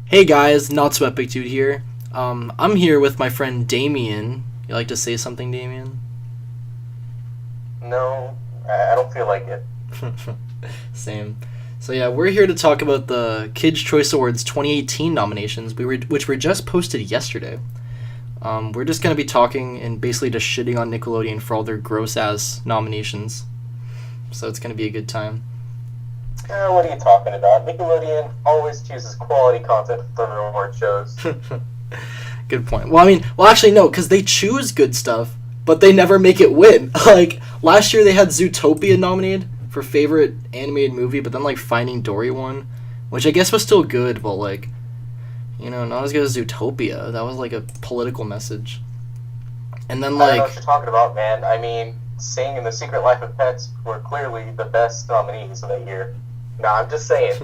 Hey guys, Not So Epic Dude here. I'm here with my friend Damien. You like to say something, Damien? No, I don't feel like it. Same. So yeah, we're here to talk about the Kids' Choice Awards 2018 nominations, which were just posted yesterday. We're just gonna be talking and basically just shitting on Nickelodeon for all their gross ass nominations. So it's gonna be a good time. What are you talking about? Nickelodeon always chooses quality content for their award shows. Good point. Well, actually, no, because they choose good stuff, but they never make it win. Like, last year they had Zootopia nominated for favorite animated movie, but then, Finding Dory won, which I guess was still good, but, not as good as Zootopia. That was, a political message. And then, I don't know what you're talking about, man. I mean, Sing and The Secret Life of Pets were clearly the best nominees of that year. No, I'm just saying.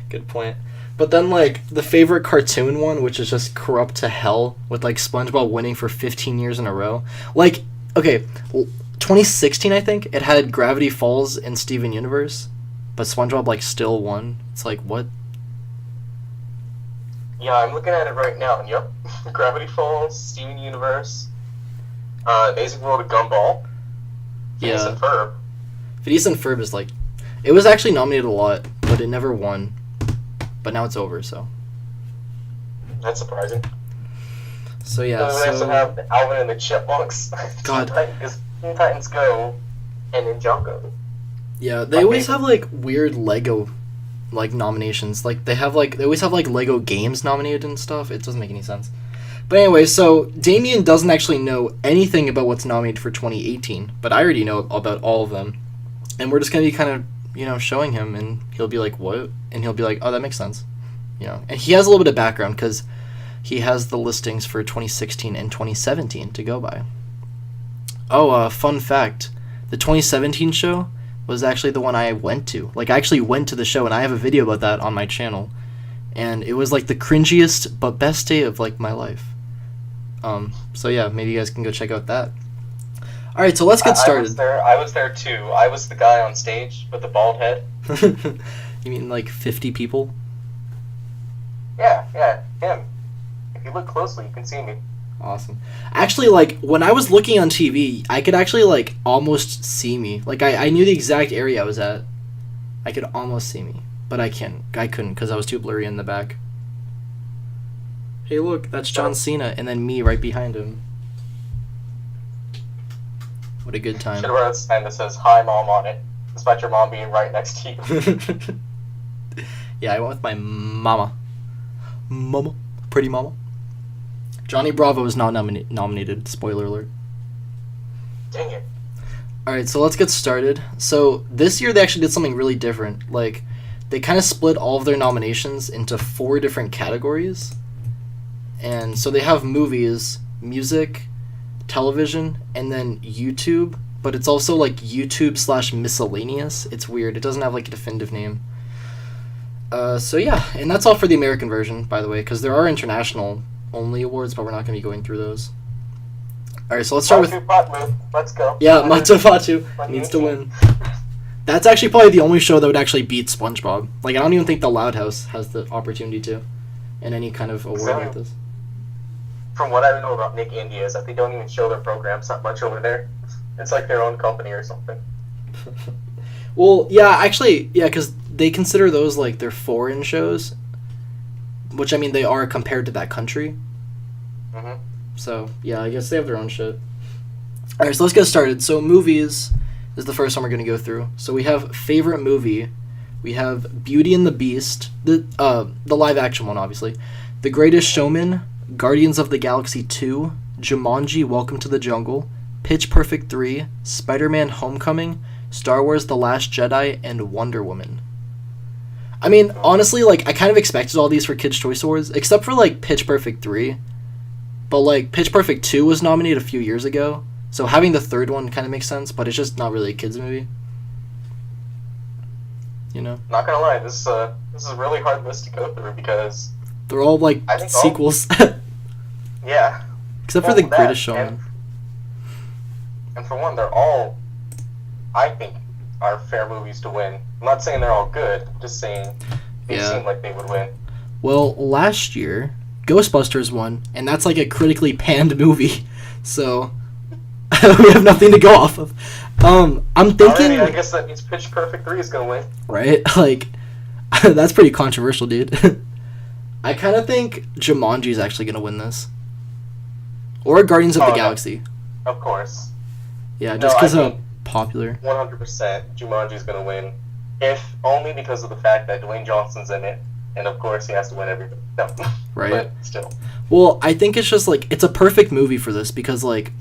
Good point. But then, the favorite cartoon one, which is just corrupt to hell, with, SpongeBob winning for 15 years in a row. 2016, I think, it had Gravity Falls and Steven Universe, but SpongeBob, still won. It's what? Yeah, I'm looking at it right now, and yep. Gravity Falls, Steven Universe, Amazing World of Gumball, Phineas and Ferb. Phineas and Ferb is, it was actually nominated a lot, but it never won. But now it's over, so. That's surprising. So yeah. We also have Alvin and the Chipmunks. God. Teen Titans Go, and Ninjago. Yeah, they always have weird Lego nominations. They always have Lego games nominated and stuff. It doesn't make any sense. But anyway, so Damien doesn't actually know anything about what's nominated for 2018, but I already know about all of them, and we're just gonna be kind of showing him, and he'll be like, what? And he'll be like, oh, that makes sense. And he has a little bit of background because he has the listings for 2016 and 2017 to go by. Oh, fun fact. The 2017 show was actually the one I went to. I actually went to the show, and I have a video about that on my channel. And it was, the cringiest but best day of, my life. So yeah, maybe you guys can go check out that. Alright, so let's get started. I was there too. I was the guy on stage with the bald head. You mean 50 people? Yeah, him. If you look closely, you can see me. Awesome. Actually, when I was looking on TV, I could actually, almost see me. I knew the exact area I was at. I could almost see me. But I couldn't because I was too blurry in the back. Hey, look, that's John Cena, and then me right behind him. What a good time. Should have wrote a sign that says, "Hi, Mom" on it, despite your mom being right next to you. Yeah, I went with my mama. Mama. Pretty mama. Johnny Bravo was not nominated. Spoiler alert. Dang it. Alright, so let's get started. So, this year they actually did something really different. They kind of split all of their nominations into 4 different categories. And so they have movies, music, television, and then YouTube, but it's also YouTube/miscellaneous. It's weird. It doesn't have a definitive name. So yeah, and that's all for the American version, by the way, because there are international only awards, but we're not going to be going through those. Alright, so let's start with... Let's go. Yeah, Matsufatsu needs to win. That's actually probably the only show that would actually beat SpongeBob. I don't even think The Loud House has the opportunity to in any kind of award like this. From what I know about Nick India is that they don't even show their programs that much over there. It's their own company or something. Well, yeah, actually, yeah, because they consider those their foreign shows, which, they are compared to that country. Mm-hmm. So, yeah, I guess they have their own shit. Alright, so let's get started. So, movies is the first one we're going to go through. So, we have favorite movie. We have Beauty and the Beast, the live-action one, obviously. The Greatest Showman, Guardians of the Galaxy 2, Jumanji: Welcome to the Jungle, Pitch Perfect 3, Spider-Man: Homecoming, Star Wars: The Last Jedi, and Wonder Woman. Honestly, I kind of expected all these for Kids' Choice Awards, except for, Pitch Perfect 3. But, Pitch Perfect 2 was nominated a few years ago, so having the third one kind of makes sense, but it's just not really a kids' movie. Not gonna lie, this is a really hard list to go through because... They're all, sequels. Yeah. Except for The Greatest Showman. And for one, they're all, I think, are fair movies to win. I'm not saying they're all good, I'm just saying they seem like they would win. Well, last year, Ghostbusters won, and that's like a critically panned movie, so we have nothing to go off of. I'm thinking... Alright, I guess that means Pitch Perfect 3 is gonna win. Right? Like, that's pretty controversial, dude. I kind of think Jumanji is actually gonna win this. Or Guardians of the Galaxy. Of course. Yeah, just because of popular. 100% Jumanji's gonna win. If only because of the fact that Dwayne Johnson's in it. And of course he has to win everything. No. Right. But still. Well, I think it's just like, it's a perfect movie for this because like,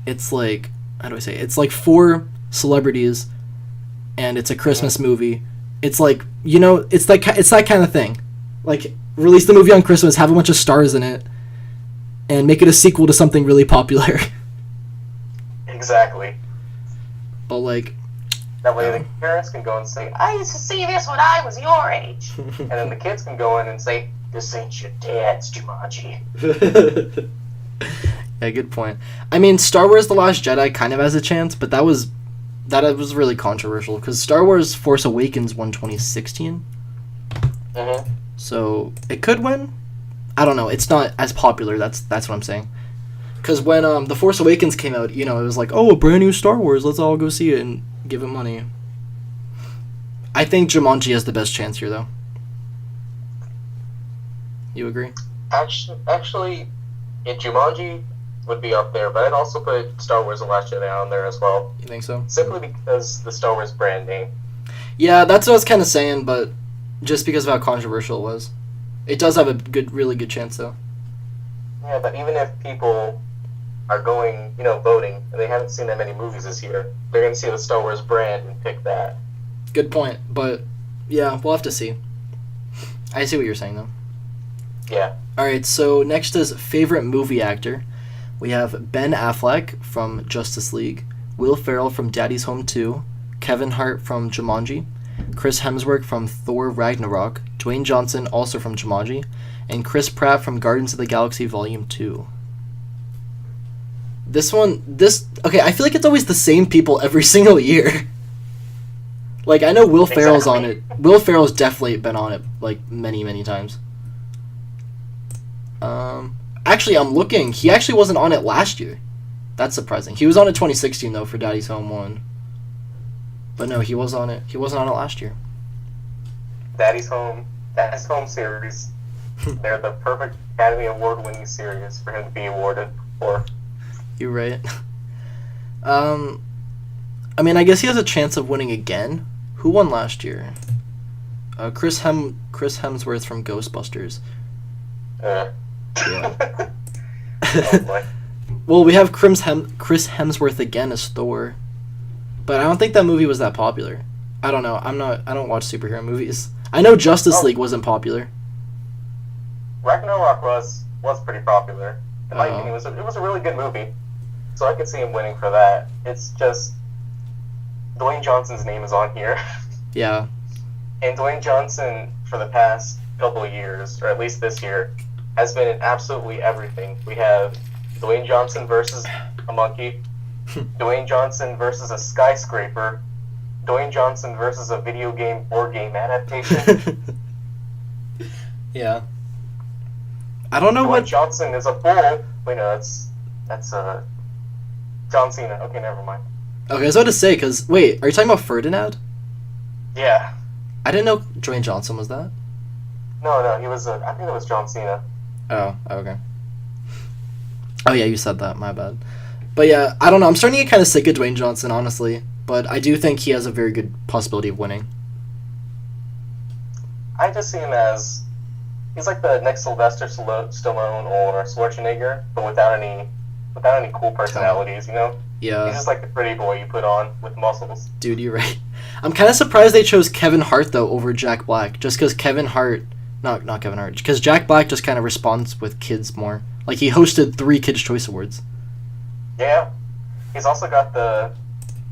it's like, how do I say it? It's like 4 celebrities and it's a Christmas movie. It's like, you know, it's that kind of thing. Like, release the movie on Christmas, have a bunch of stars in it, and make it a sequel to something really popular. Exactly. But like, that way the parents can go and say, I used to see this when I was your age. And then the kids can go in and say, this ain't your dad's Jumanji. Yeah, good point. I mean, Star Wars The Last Jedi kind of has a chance, but that was really controversial because Star Wars Force Awakens won 2016. Mm-hmm. So it could win. I don't know. It's not as popular. That's what I'm saying. Because when The Force Awakens came out, you know, it was like, oh, a brand new Star Wars. Let's all go see it and give it money. I think Jumanji has the best chance here, though. You agree? Actually, Jumanji would be up there, but I'd also put Star Wars The Last Jedi on there as well. You think so? Simply because the Star Wars brand name. Yeah, that's what I was kind of saying, but just because of how controversial it was. It does have a really good chance, though. Yeah, but even if people are going, you know, voting, and they haven't seen that many movies this year, they're going to see the Star Wars brand and pick that. Good point, but yeah, we'll have to see. I see what you're saying, though. Yeah. Alright, so next is favorite movie actor. We have Ben Affleck from Justice League, Will Ferrell from Daddy's Home 2, Kevin Hart from Jumanji, Chris Hemsworth from Thor Ragnarok, Dwayne Johnson also from Jumanji, and Chris Pratt from Guardians of the Galaxy Volume 2. Okay, I feel like it's always the same people every single year. Like, I know Will Ferrell's on it. Will Ferrell's definitely been on it, like, many, many times. Actually, I'm looking. He actually wasn't on it last year. That's surprising. He was on it 2016, though, for Daddy's Home 1. But no, he was on it. He wasn't on it last year. Daddy's Home series. They're the perfect Academy Award-winning series for him to be awarded for. You're right. I mean, I guess he has a chance of winning again. Who won last year? Chris Hemsworth from Ghostbusters. Yeah. Oh boy. Well, we have Chris Hemsworth again as Thor, but I don't think that movie was that popular. I don't know. I don't watch superhero movies. I know Justice League wasn't popular. Ragnarok was pretty popular. In my opinion, it was a really good movie, so I could see him winning for that. It's just Dwayne Johnson's name is on here. Yeah. And Dwayne Johnson, for the past couple of years, or at least this year, has been in absolutely everything. We have Dwayne Johnson versus a monkey, Dwayne Johnson versus a skyscraper, Dwayne Johnson versus a video game board game adaptation. Yeah. I don't know Dwayne what... Johnson is a bull. Wait, no, that's John Cena. Okay, never mind. Okay, I was about to say, because... Wait, are you talking about Ferdinand? Yeah. I didn't know Dwayne Johnson was that. No, he was... I think it was John Cena. Oh, okay. Oh, yeah, you said that. My bad. But yeah, I don't know. I'm starting to get kind of sick of Dwayne Johnson, honestly. But I do think he has a very good possibility of winning. I just see him as... He's like the next Sylvester Stallone or Schwarzenegger, but without any cool personalities, you know? Yeah. He's just like the pretty boy you put on with muscles. Dude, you're right. I'm kind of surprised they chose Kevin Hart, though, over Jack Black. Just because Kevin Hart... Not Kevin Hart. Because Jack Black just kind of responds with kids more. Like, he hosted 3 Kids' Choice Awards. Yeah. He's also got the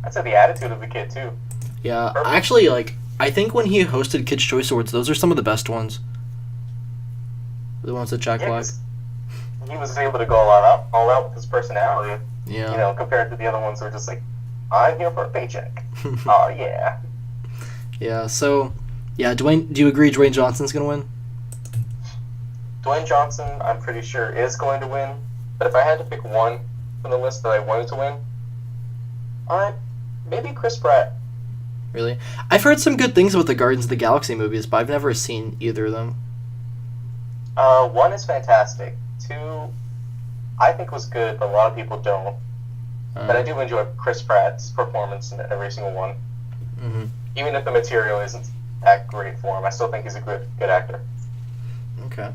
attitude of the kid, too. Yeah. Perfect. Actually, like, I think when he hosted Kids' Choice Awards, those are some of the best ones. The ones with Jack Black. He was able to go all out with his personality. Yeah. You know, compared to the other ones who are just like, I'm here for a paycheck. Oh, yeah. Yeah, so... Yeah, do you agree Dwayne Johnson's going to win? Dwayne Johnson, I'm pretty sure, is going to win. But if I had to pick one from the list that I wanted to win, maybe Chris Pratt. Really? I've heard some good things about the Guardians of the Galaxy movies, but I've never seen either of them. One is fantastic. Two, I think was good, but a lot of people don't. But I do enjoy Chris Pratt's performance in every single one. Mm-hmm. Even if the material isn't that great for him, I still think he's a good actor. Okay.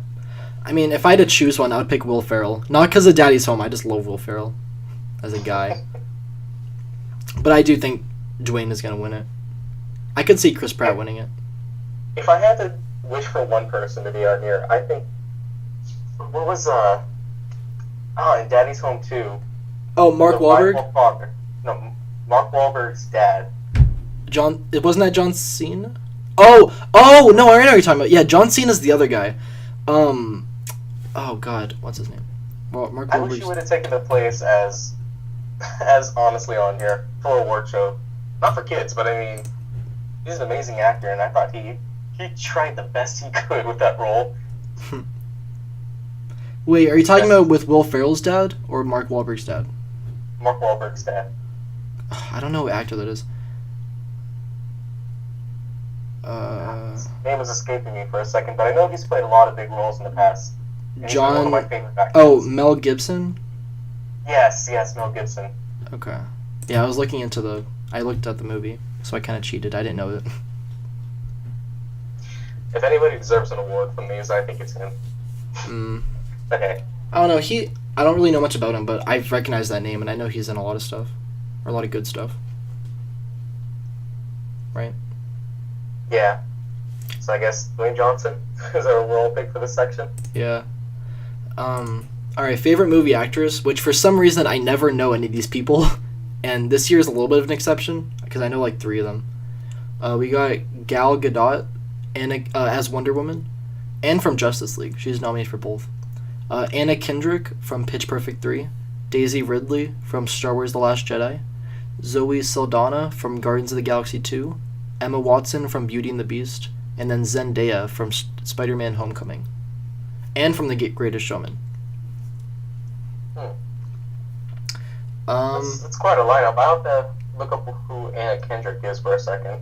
I mean, if I had to choose one, I would pick Will Ferrell. Not because of Daddy's Home, I just love Will Ferrell as a guy. But I do think Dwayne is going to win it. I could see Chris Pratt winning it. If I had to wish for one person to be on here, I think... What was, in Daddy's Home 2... Oh, Mark Wahlberg? No, Mark Wahlberg's dad. It wasn't that John Cena? Oh, no, I know what you're talking about. Yeah, John Cena's the other guy. Oh, God, what's his name? Well, Mark Wahlberg's... I wish he would have taken the place as honestly on here for a award show. Not for kids, but I mean, he's an amazing actor, and I thought he tried the best he could with that role. Wait, are you talking about with Will Ferrell's dad or Mark Wahlberg's dad? Mark Wahlberg's dad. I don't know what actor that is. His name was escaping me for a second, but I know he's played a lot of big roles in the past. And he's one of my favorite actors. Oh, Mel Gibson? Yes, Mel Gibson. Okay. Yeah, I looked at the movie, so I kind of cheated. I didn't know it. If anybody deserves an award from these, I think it's him. Okay. I don't know. I don't really know much about him, but I've recognized that name, and I know he's in a lot of stuff. Or a lot of good stuff. Right? Yeah. So I guess Dwayne Johnson is our overall pick for this section. Yeah. Alright, favorite movie actress, which for some reason I never know any of these people. And this year is a little bit of an exception, because I know like 3 of them. We got Gal Gadot as Wonder Woman, and from Justice League. She's nominated for both. Anna Kendrick from Pitch Perfect 3. Daisy Ridley from Star Wars The Last Jedi. Zoe Saldana from Guardians of the Galaxy 2. Emma Watson from Beauty and the Beast. And then Zendaya from Spider-Man Homecoming. And from The Greatest Showman. That's quite a lineup. I'll have to look up who Anna Kendrick is for a second.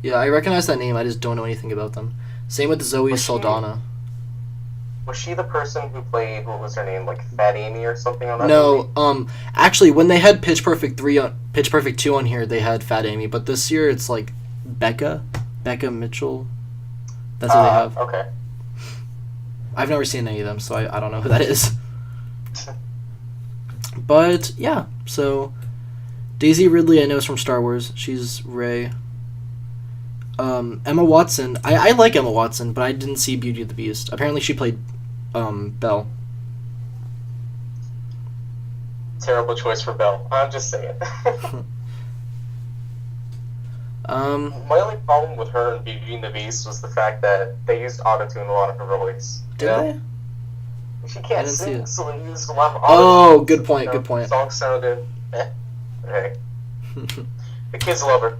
Yeah, I recognize that name. I just don't know anything about them. Same with Zoe Saldana. Was she the person who played, what was her name, like Fat Amy or something on that movie? No, actually, when they had Pitch Perfect 2 on here, they had Fat Amy, but this year it's like Becca Mitchell. That's what they have. Okay. I've never seen any of them, so I don't know who that is. But, yeah, so Daisy Ridley I know is from Star Wars. She's Rey. Emma Watson. I like Emma Watson, but I didn't see Beauty and the Beast. Apparently she played Belle. Terrible choice for Belle. I'm just saying. My only problem with her and Beauty and the Beast was the fact that they used autotune in a lot of her voice. Did they? She can't sing, so they used a lot of autotune. Oh, good point, good point. The song sounded okay. The kids love her.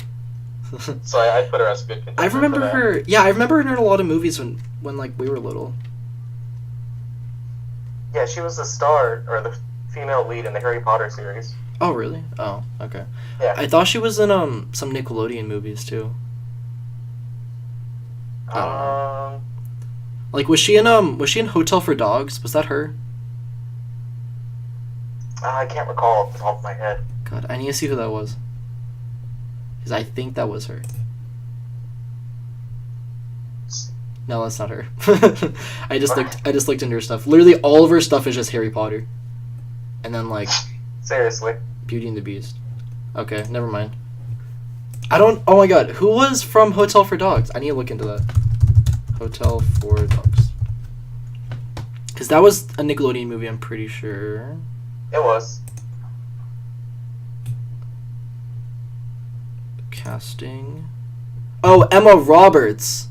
So I put her as a good contender. I remember her. Yeah, I remember her in a lot of movies when like we were little. Yeah, she was the star or the female lead in the Harry Potter series. Oh really? Oh, okay. Yeah. I thought she was in some Nickelodeon movies too. Like was she in Hotel for Dogs? Was that her? I can't recall off the top of my head. God, I need to see who that was. Because I think that was her. No, that's not her. I just looked into her stuff. Literally all of her stuff is just Harry Potter. And then like seriously. Beauty and the Beast. Okay, never mind. Oh my god, who was from Hotel for Dogs? I need to look into that. Hotel for Dogs. Because that was a Nickelodeon movie, I'm pretty sure. It was. Casting. Oh, Emma Roberts.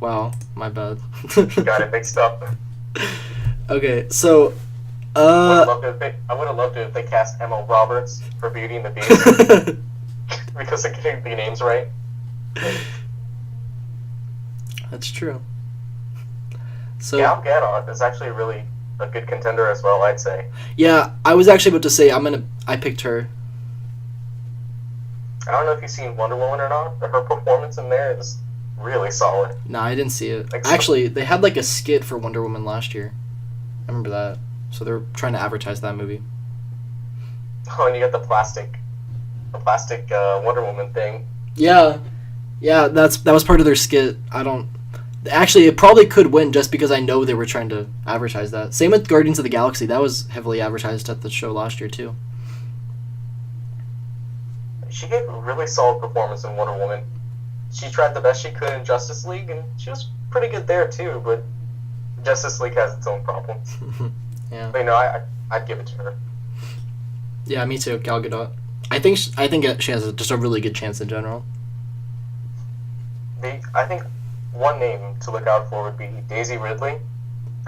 Wow, my bad. Got it mixed up. Okay, so I would have loved it if they cast Emma Roberts for Beauty and the Beast. Because they getting the names right. That's true. So Gal Gadot is actually really a good contender as well, I'd say. yeah, I was actually about to say I picked her. I don't know if you've seen Wonder Woman or not, but her performance in there is really solid. Nah, I didn't see it. Like, Actually, they had like a skit for Wonder Woman last year. I remember that. So they're trying to advertise that movie. Oh, and you got the plastic Wonder Woman thing. Yeah, that was part of their skit. Actually, it probably could win just because I know they were trying to advertise that. Same with Guardians of the Galaxy. That was heavily advertised at the show last year too. She gave a really solid performance in Wonder Woman. She tried the best she could in Justice League, and she was pretty good there too. But Justice League has its own problems. Yeah. But I'd give it to her. Yeah, me too. Gal Gadot. I think she has just a really good chance in general. I think one name to look out for would be Daisy Ridley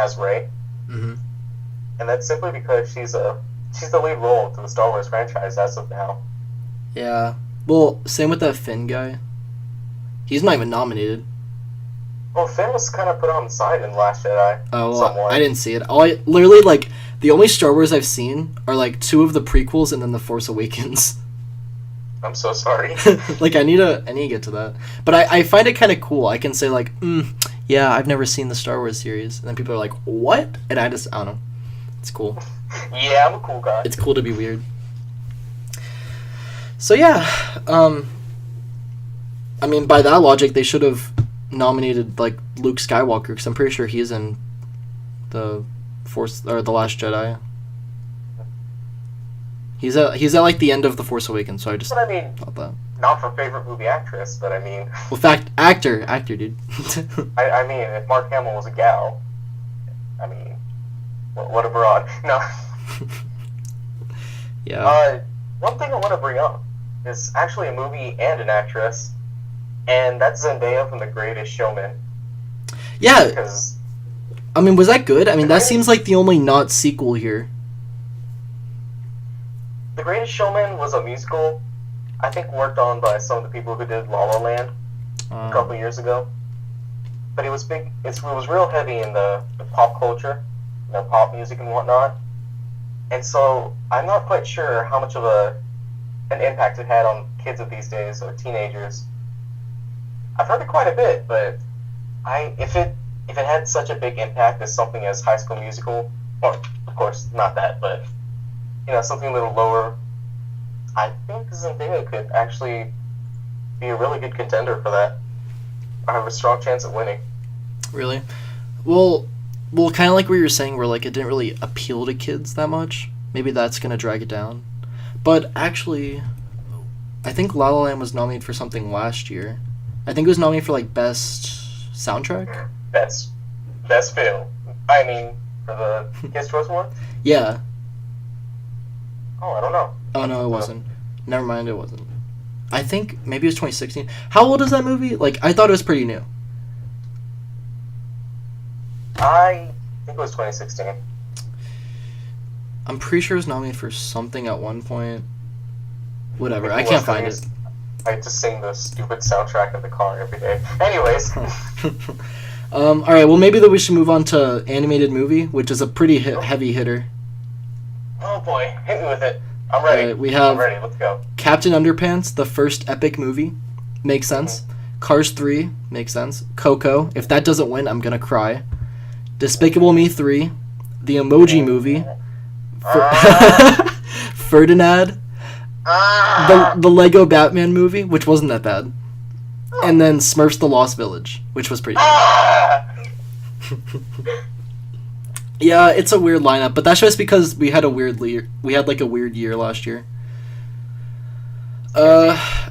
as Rey, Mm-hmm. and that's simply because she's the lead role to the Star Wars franchise as of now. Yeah. Well, same with that Finn guy. He's not even nominated. Well, Finn was kind of put on the side in Last Jedi. Oh, well, somewhat. I didn't see it. Literally, like, the only Star Wars I've seen are, like, 2 of the prequels and then The Force Awakens. I'm so sorry. Like, I need to get to that. But I find it kind of cool. I can say, like, yeah, I've never seen the Star Wars series. And then people are like, what? And I don't know. It's cool. Yeah, I'm a cool guy. It's cool to be weird. So, yeah. I mean, by that logic, they should have nominated, like, Luke Skywalker, because I'm pretty sure he's in the Force, or The Last Jedi. He's at like the end of The Force Awakens, so I just But I mean, thought that. not for favorite movie actress, but I mean, Well, actor, dude. I mean, if Mark Hamill was a gal, I mean, what a broad. No. Yeah. One thing I want to bring up is actually a movie and an actress, and that's Zendaya from The Greatest Showman. Yeah. Because I mean, was that good? I mean, that seems like the only not sequel here. The Greatest Showman was a musical, I think worked on by some of the people who did La La Land a couple years ago. But it was big. It was real heavy in the pop culture, pop music and whatnot. And so I'm not quite sure how much of an impact it had on kids of these days or teenagers. I've heard it quite a bit, but if it had such a big impact as something as High School Musical, or of course not that, but something a little lower, I think Zendaya could actually be a really good contender for that. I have a strong chance at winning. Really? Well, kind of like what you were saying, where like it didn't really appeal to kids that much. Maybe that's gonna drag it down. But actually, I think La La Land was nominated for something last year. I think it was nominated for like best soundtrack. Best film. I mean, for the Kids' Choice Awards. Yeah. Oh, I don't know. Oh no, it wasn't. Never mind, it wasn't. I think maybe it was 2016. How old is that movie? Like, I thought it was pretty new. I think it was 2016. I'm pretty sure it was nominated for something at one point. Whatever, I It can't was find nice. it. I just sing the stupid soundtrack in the car every day. Anyways, Alright, well maybe that we should move on to animated movie, which is a pretty heavy hitter. oh boy, hit me with it. I'm ready. Alright, we have I'm ready. Let's go. Captain Underpants, the first epic movie. Makes sense. Cars 3, makes sense. Coco, if that doesn't win, I'm gonna cry. Despicable Me 3, The Emoji Movie, Ferdinand, the Lego Batman movie, which wasn't that bad, and then Smurfs: The Lost Village, which was pretty good. Yeah, it's a weird lineup, but that's just because we had a weird year last year.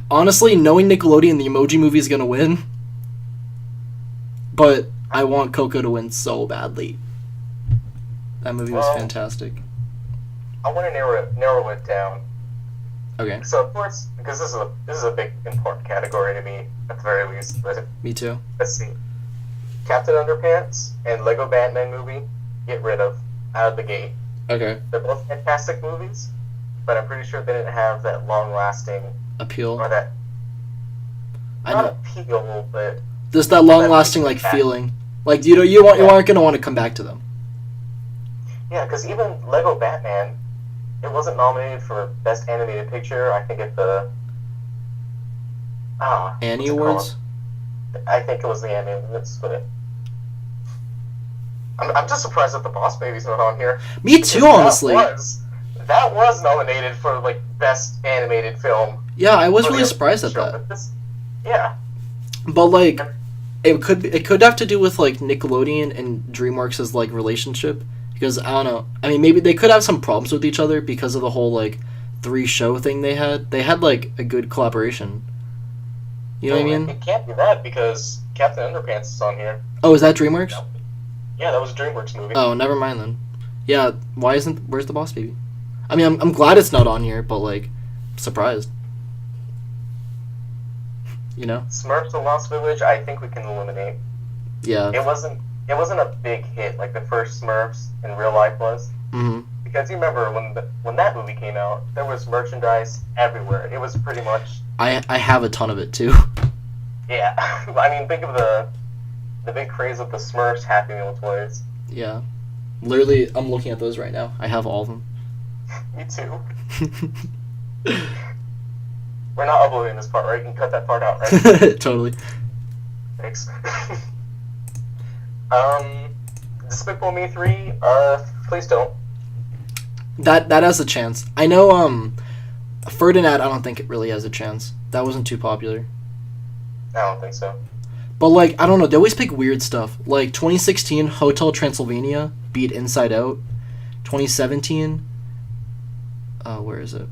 Honestly, knowing Nickelodeon, the Emoji Movie is gonna win, but I want Coco to win so badly. That movie was fantastic. I want to narrow it down. Okay. So of course, because this is a big important category to me at the very least. But Me too. let's see, Captain Underpants and Lego Batman movie, get rid of out of the gate. Okay. They're both fantastic movies, but I'm pretty sure they didn't have that long-lasting Appeal. or that I not know. appeal, but Just that long-lasting that like impact. feeling. Like, you aren't gonna want to come back to them. Yeah, because even Lego Batman, it wasn't nominated for Best Animated Picture. I think at the Annie Awards. I think it was the Annie Awards, but I'm just surprised that the Boss Baby's not on here. Me too, honestly. That was nominated for like Best Animated Film. Yeah, I was really surprised at that. Yeah. But like, it could have to do with like Nickelodeon and DreamWorks' like relationship, because I don't know. I mean, maybe they could have some problems with each other because of the whole like 3-show thing they had. They had like a good collaboration. You know what I mean? It can't be that because Captain Underpants is on here. Oh, is that DreamWorks? Yeah, that was a DreamWorks movie. Oh, never mind then. Yeah, where's the Boss Baby? I mean, I'm glad it's not on here, but like, surprised. You know? Smurfs: The Lost Village, I think we can eliminate. Yeah. It wasn't a big hit like the first Smurfs in real life was. Mm-hmm. Because you remember when that movie came out, there was merchandise everywhere. It was pretty much. I have a ton of it too. Yeah, I mean, think of the big craze with the Smurfs Happy Meal toys. Yeah, literally, I'm looking at those right now. I have all of them. Me too. We're not uploading this part, right? You can cut that part out, right? Totally. Thanks. Despicable Me 3, please don't. That has a chance. I know, Ferdinand, I don't think it really has a chance. That wasn't too popular. I don't think so. But, like, I don't know, they always pick weird stuff. Like, 2016, Hotel Transylvania beat Inside Out. 2017, where is it?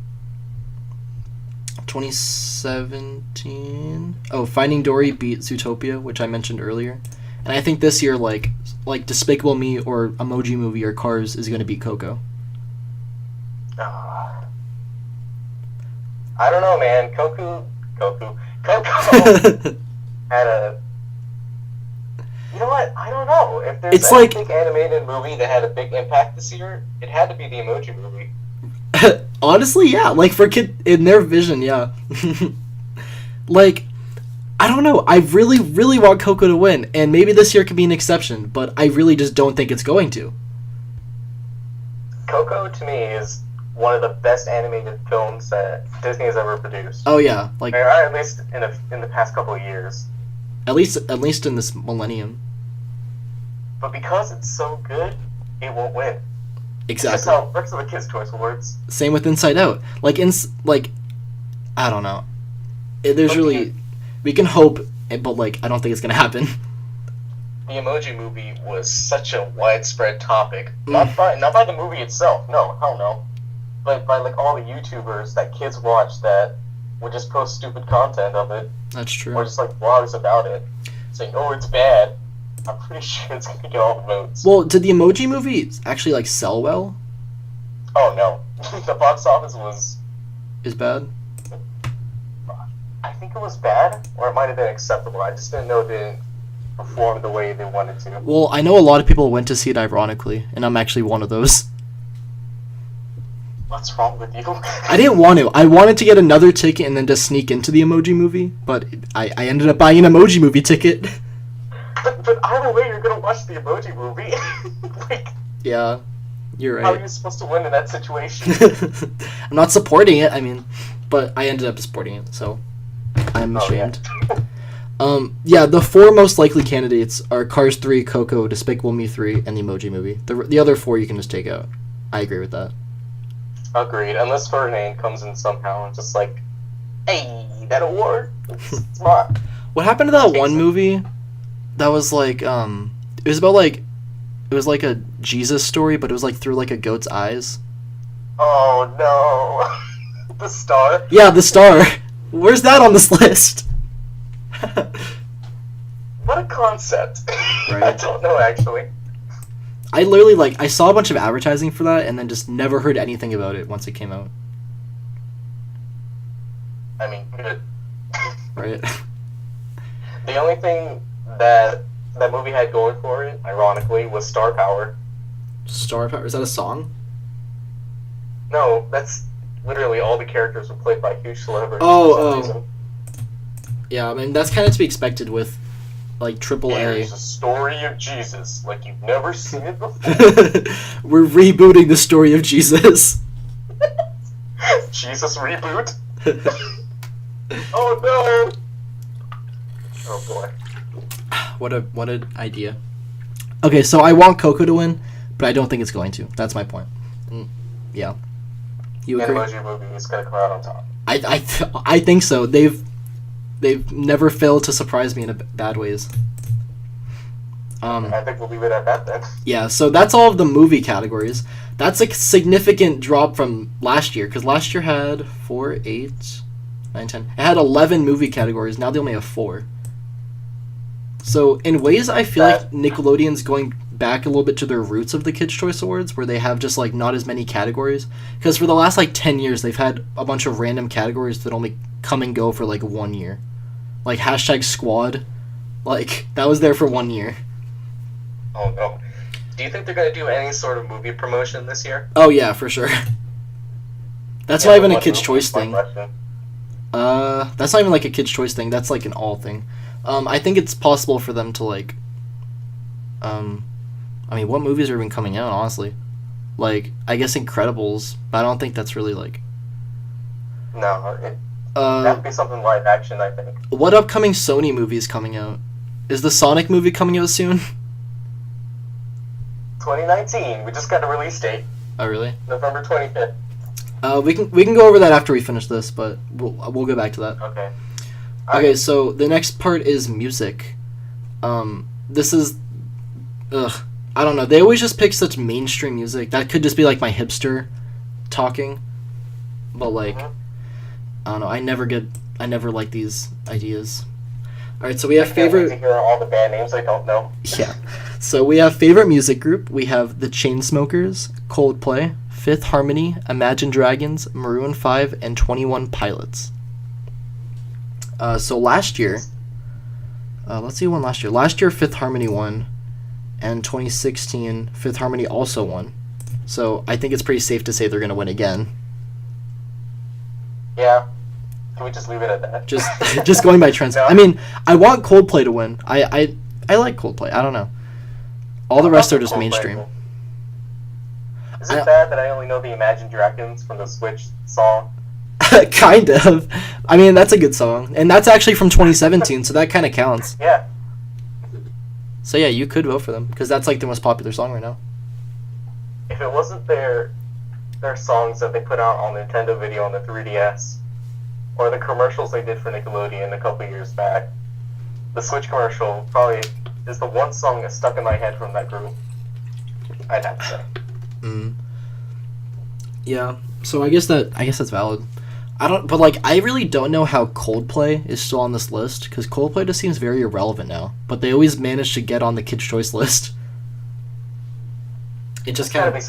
2017, Finding Dory beat Zootopia, which I mentioned earlier. And I think this year, like Despicable Me or Emoji Movie or Cars is going to beat Coco. I don't know, man. Coco had a... You know what? I don't know. If there's a big animated movie that had a big impact this year, it had to be the Emoji Movie. Honestly, yeah. Like, for kid in their vision, yeah. Like, I don't know. I really, really want Coco to win, and maybe this year could be an exception, but I really just don't think it's going to. Coco, to me, is one of the best animated films that Disney has ever produced. Oh yeah, like, or at least in the past couple of years. At least in this millennium. But because it's so good, it won't win. Exactly. That's how it works with the Kids' Choice Awards. Same with Inside Out. Like, I don't know. We can hope, but like, I don't think it's gonna happen. The Emoji Movie was such a widespread topic. Not by the movie itself. No, hell no. But by like all the YouTubers that kids watch that would just post stupid content of it. That's true. Or just like vlogs about it, saying, "Oh, it's bad." I'm pretty sure it's gonna get all the votes. Well, did the Emoji Movie actually like sell well? Oh no, the box office is bad. I think it was bad, or it might have been acceptable. I just didn't know it didn't perform the way they wanted to. Well, I know a lot of people went to see it ironically, and I'm actually one of those. What's wrong with you? I didn't want to. I wanted to get another ticket and then just sneak into the Emoji Movie, but I ended up buying an Emoji Movie ticket. But either way, you're gonna watch the Emoji Movie. Like, yeah, you're right. How are you supposed to win in that situation? I'm not supporting it. I mean, but I ended up supporting it, so I'm ashamed. Yeah, the 4 most likely candidates are Cars 3, Coco, Despicable Me 3, and the Emoji Movie. The other 4 you can just take out. I agree with that. Agreed. Unless Ferdinand comes in somehow and just like, hey, that award, it's mine. What happened to that one movie that was like, it was about like, it was like a Jesus story, but it was like through like a goat's eyes? Oh no. The Star? Yeah, The Star. Where's that on this list? What a concept. Right? I don't know, actually. I literally, I saw a bunch of advertising for that and then just never heard anything about it once it came out. I mean, good. Right. The only thing that movie had going for it, ironically, was star power. Star power? Is that a song? No, that's literally all the characters were played by huge celebrities. Oh. Yeah, I mean, that's kind of to be expected with like triple A. Here's the story of Jesus, like you've never seen it before. We're rebooting the story of Jesus. Jesus reboot. Oh no! Oh boy. What an idea. Okay, so I want Coco to win, but I don't think it's going to. That's my point. Yeah. You agree? Emoji Movie is gonna come out on top. I think so. They've never failed to surprise me in bad ways. I think we'll leave it at that then. Yeah, so that's all of the movie categories. That's a significant drop from last year, because last year had 4, 8, 9, 10. It had 11 movie categories. Now they only have 4. So in ways, I feel like Nickelodeon's going back a little bit to their roots of the Kids' Choice Awards, where they have just like not as many categories. Because for the last like 10 years, they've had a bunch of random categories that only come and go for like 1 year. Like hashtag Squad, like that was there for 1 year. Oh no. Do you think they're gonna do any sort of movie promotion this year? Oh yeah, for sure. That's not even a Kids' Choice thing. That's not even like a Kids' Choice thing. That's like an all thing. I think it's possible for them to like. I mean, what movies are even coming out? Honestly, like I guess Incredibles, but I don't think that's really like. No, that'd be something live action, I think. What upcoming Sony movie is coming out? Is the Sonic movie coming out soon? 2019. We just got a release date. Oh really? November 25th. We can go over that after we finish this, but we'll go back to that. Okay. Okay, so the next part is music. This is, I don't know. They always just pick such mainstream music. That could just be like my hipster talking, but like, I don't know. I never like these ideas. All right, so we have favorite. I can't wait to hear all the band names I don't know. Yeah, so we have favorite music group. We have the Chainsmokers, Coldplay, Fifth Harmony, Imagine Dragons, Maroon 5, and 21 Pilots. So last year, let's see who won last year. Last year, Fifth Harmony won, and 2016, Fifth Harmony also won. So I think it's pretty safe to say they're going to win again. Yeah. Can we just leave it at that? Just going by trends. No. I mean, I want Coldplay to win. I like Coldplay. I don't know. All the rest are just mainstream. Is it bad that I only know the Imagine Dragons from the Switch song? Kind of. I mean, that's a good song. And that's actually from 2017, so that kind of counts. Yeah. So yeah, you could vote for them, because that's like the most popular song right now. If it wasn't their songs that they put out on Nintendo Video on the 3DS, or the commercials they did for Nickelodeon a couple years back, the Switch commercial probably is the one song that stuck in my head from that group, I'd have to say. Yeah, so I guess that's valid. I really don't know how Coldplay is still on this list, because Coldplay just seems very irrelevant now. But they always manage to get on the Kids' Choice list. It just kind of. There's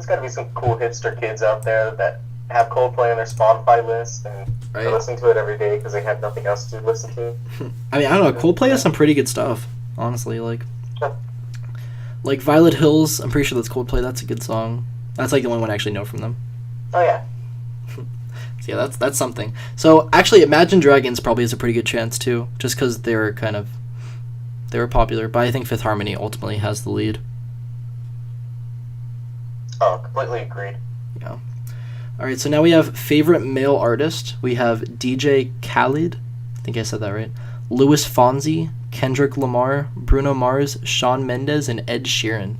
gotta be some cool hipster kids out there that have Coldplay on their Spotify list and they're listening to it every day because they have nothing else to listen to. I mean, I don't know. Coldplay has some pretty good stuff, honestly. Like Violet Hills. I'm pretty sure that's Coldplay. That's a good song. That's like the only one I actually know from them. Oh yeah. So yeah, that's something. So actually, Imagine Dragons probably has a pretty good chance too, just because they were popular. But I think Fifth Harmony ultimately has the lead. Oh, completely agreed. Yeah. All right, so now we have favorite male artist. We have DJ Khaled. I think I said that right. Louis Fonsi, Kendrick Lamar, Bruno Mars, Shawn Mendes, and Ed Sheeran.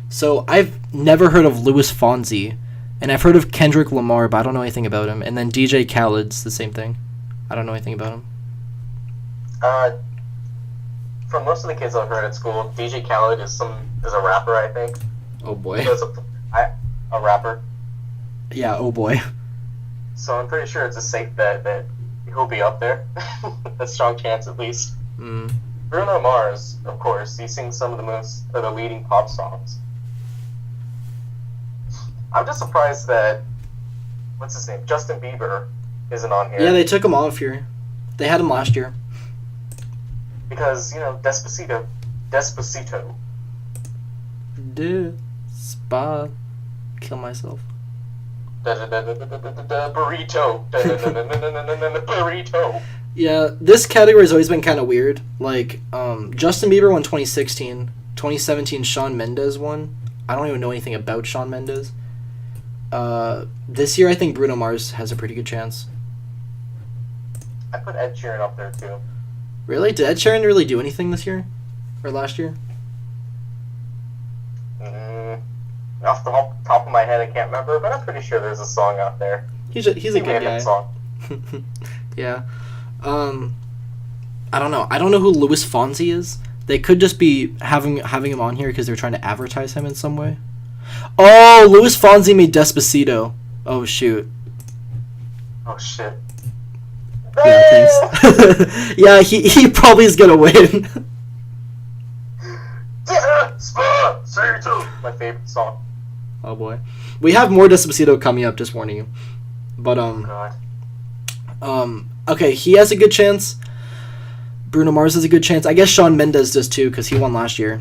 So I've never heard of Louis Fonsi, and I've heard of Kendrick Lamar, but I don't know anything about him. And then DJ Khaled's the same thing. I don't know anything about him. From most of the kids I've heard at school, DJ Khaled is a rapper, I think. Oh boy. A rapper. Yeah, oh boy. So I'm pretty sure it's a safe bet that he'll be up there. A strong chance, at least. Bruno Mars, of course, he sings some of the leading pop songs. I'm just surprised that what's his name, Justin Bieber, isn't on here. Yeah, they took him off here. They had him last year. Because Despacito. Kill myself. Burrito. Burrito. Yeah, this category has always been kind of weird. Like, Justin Bieber won 2016. 2017, Shawn Mendes won. I don't even know anything about Shawn Mendes. This year, I think Bruno Mars has a pretty good chance. I put Ed Sheeran up there too. Really? Did Ed Sheeran really do anything this year? Or last year? Off the top of my head, I can't remember, but I'm pretty sure there's a song out there. He's a good guy. Song. Yeah. I don't know. I don't know who Louis Fonsi is. They could just be having him on here because they're trying to advertise him in some way. Oh, Louis Fonsi made Despacito. Oh, shoot. Oh, shit. Yeah, thanks. Yeah, he probably is going to win. Despacito! My favorite song. Oh, boy. We have more Despacito coming up, just warning you. But, God. Okay, he has a good chance. Bruno Mars has a good chance. I guess Shawn Mendes does too, because he won last year.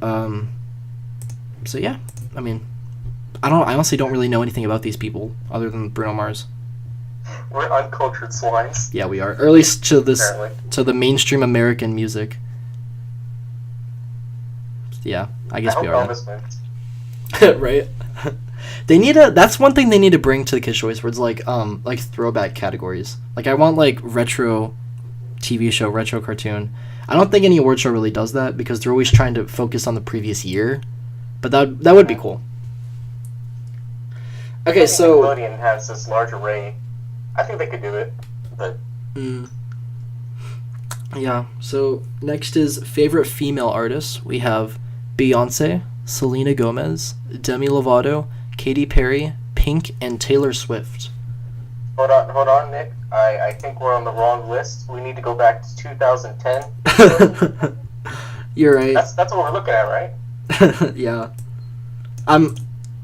So yeah, I mean, I honestly don't really know anything about these people other than Bruno Mars. We're uncultured swines. Yeah, we are. Or at least to Apparently. to the mainstream American music. Yeah, I guess we are. Elvis wins. Right. They need that's one thing they need to bring to the Kids' Choice, where it's like throwback categories. Like I want like retro TV show, retro cartoon. I don't think any award show really does that because they're always trying to focus on the previous year. But that would be cool. Okay, so Nickelodeon has this large array. I think they could do it, but yeah. So next is favorite female artists. We have Beyonce, Selena Gomez, Demi Lovato, Katy Perry, Pink, and Taylor Swift. Hold on, Nick. I think we're on the wrong list. We need to go back to 2010. You're right. That's what we're looking at, right? Yeah.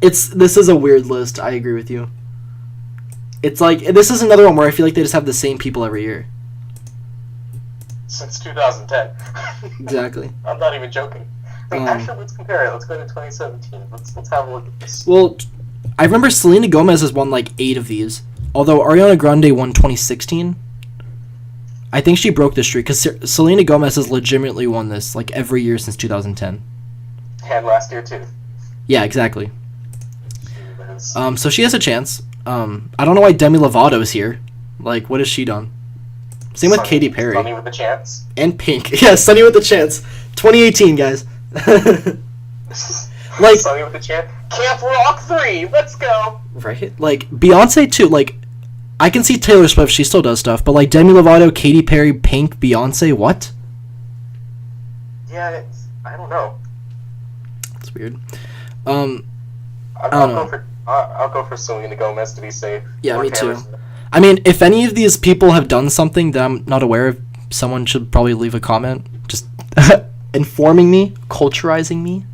This is a weird list. I agree with you. It's like this is another one where I feel like they just have the same people every year. Since 2010. Exactly. I'm not even joking. Actually, let's compare it. Let's go to 2017. Let's have a look at this. Well, I remember Selena Gomez has won like 8 of these. Although Ariana Grande won 2016. I think she broke the streak because Selena Gomez has legitimately won this like every year since 2010. And last year too. Yeah, exactly. So she has a chance. I don't know why Demi Lovato is here. Like, what has she done? Same with Katy Perry. Sunny with a chance. And Pink. Yeah, Sunny with a chance. 2018, guys. Like Sunny with a chance. Camp Rock 3. Let's go. Right? Like Beyonce too. Like I can see Taylor Swift. She still does stuff. But like Demi Lovato, Katy Perry, Pink, Beyonce. What? Yeah, I don't know. It's weird. I'll go for Selena Gomez to be safe. Yeah, or me Taylor too. Swift. I mean, if any of these people have done something that I'm not aware of, someone should probably leave a comment, just informing me, culturizing me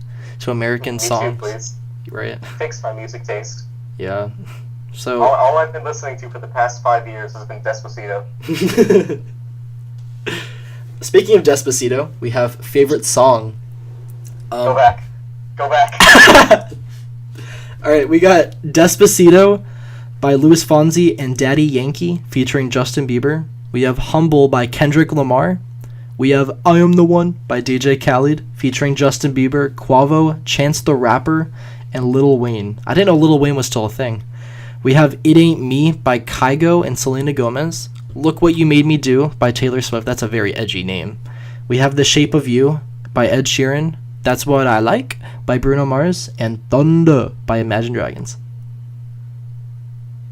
to American songs. Me too, please. Right. Fix my music taste. Yeah. So. All I've been listening to for the past 5 years has been Despacito. Speaking of Despacito, we have favorite song. Go back. All right, we got Despacito by Louis Fonsi and Daddy Yankee featuring Justin Bieber. We have Humble by Kendrick Lamar. We have I Am the One by DJ Khaled featuring Justin Bieber, Quavo, Chance the Rapper, and Lil Wayne. I didn't know Lil Wayne was still a thing. We have It Ain't Me by Kygo and Selena Gomez. Look What You Made Me Do by Taylor Swift. That's a very edgy name. We have The Shape of You by Ed Sheeran. That's What I Like by Bruno Mars. And Thunder by Imagine Dragons.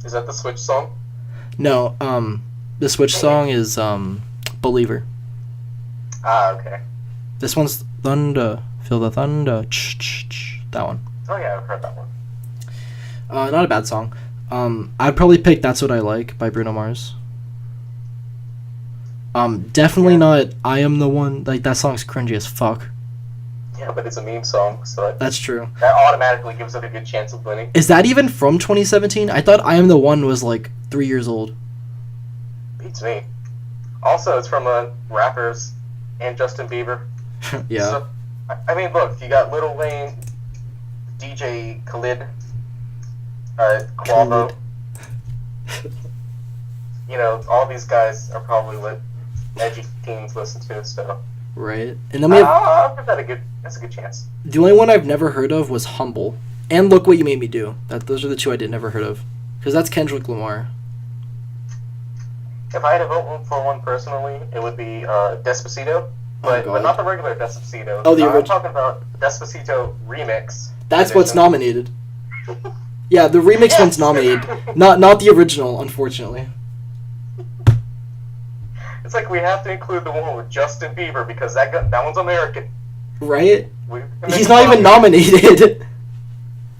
Is that the Switch song? No, the Switch song is Believer. Ah, okay. This one's Thunder. Feel the thunder. That one. Oh yeah, I've heard that one. Not a bad song. I'd probably pick That's What I Like by Bruno Mars. Definitely not I Am the One. Like, that song's cringy as fuck. Yeah, but it's a meme song, so That's true. that automatically gives it a good chance of winning. Is that even from 2017? I thought I Am the One was like 3 years old. Beats me. Also, it's from rappers and Justin Bieber. Yeah. So, I mean, look, you got Lil Wayne, DJ Khaled, Quavo. you know, all these guys are probably what edgy teens listen to, so. Right. And then we have... I'll give that's a good chance. The only one I've never heard of was Humble. And Look What You Made Me Do. Those are the two I never heard of. Because that's Kendrick Lamar. If I had to vote for one personally, it would be Despacito. But not the regular Despacito. Oh, the original. I'm talking about Despacito remix. That's edition. what's nominated. Yeah, the remix one's nominated. Not the original, unfortunately. It's like we have to include the one with Justin Bieber because that one's American. Right? He's not even nominated.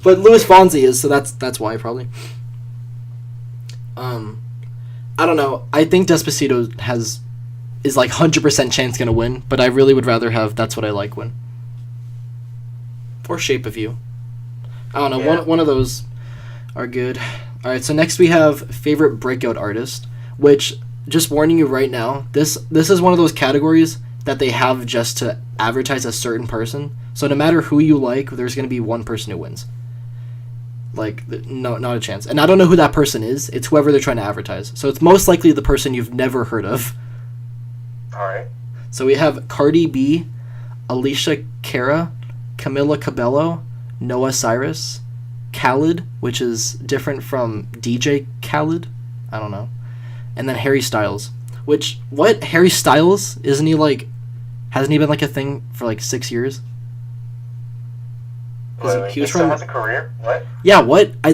But Louis Fonsi is, so that's why probably. I don't know. I think Despacito is like 100% chance gonna win, but I really would rather have That's What I Like win. Or Shape of You. I don't know. Yeah. One of those are good. All right. So next we have favorite breakout artist, which, just warning you right now, this is one of those categories that they have just to advertise a certain person. So no matter who you like, there's gonna be one person who wins. Like, no, not a chance. And I don't know who that person is. It's whoever they're trying to advertise. So it's most likely the person you've never heard of. All right. So we have Cardi B, Alicia Cara, Camila Cabello, Noah Cyrus, Khaled, which is different from DJ Khaled. I don't know. And then Harry Styles. Which, what? Harry Styles? Isn't he like... Hasn't he been like a thing for like 6 years? Wait, he still has a career? What? Yeah, what? I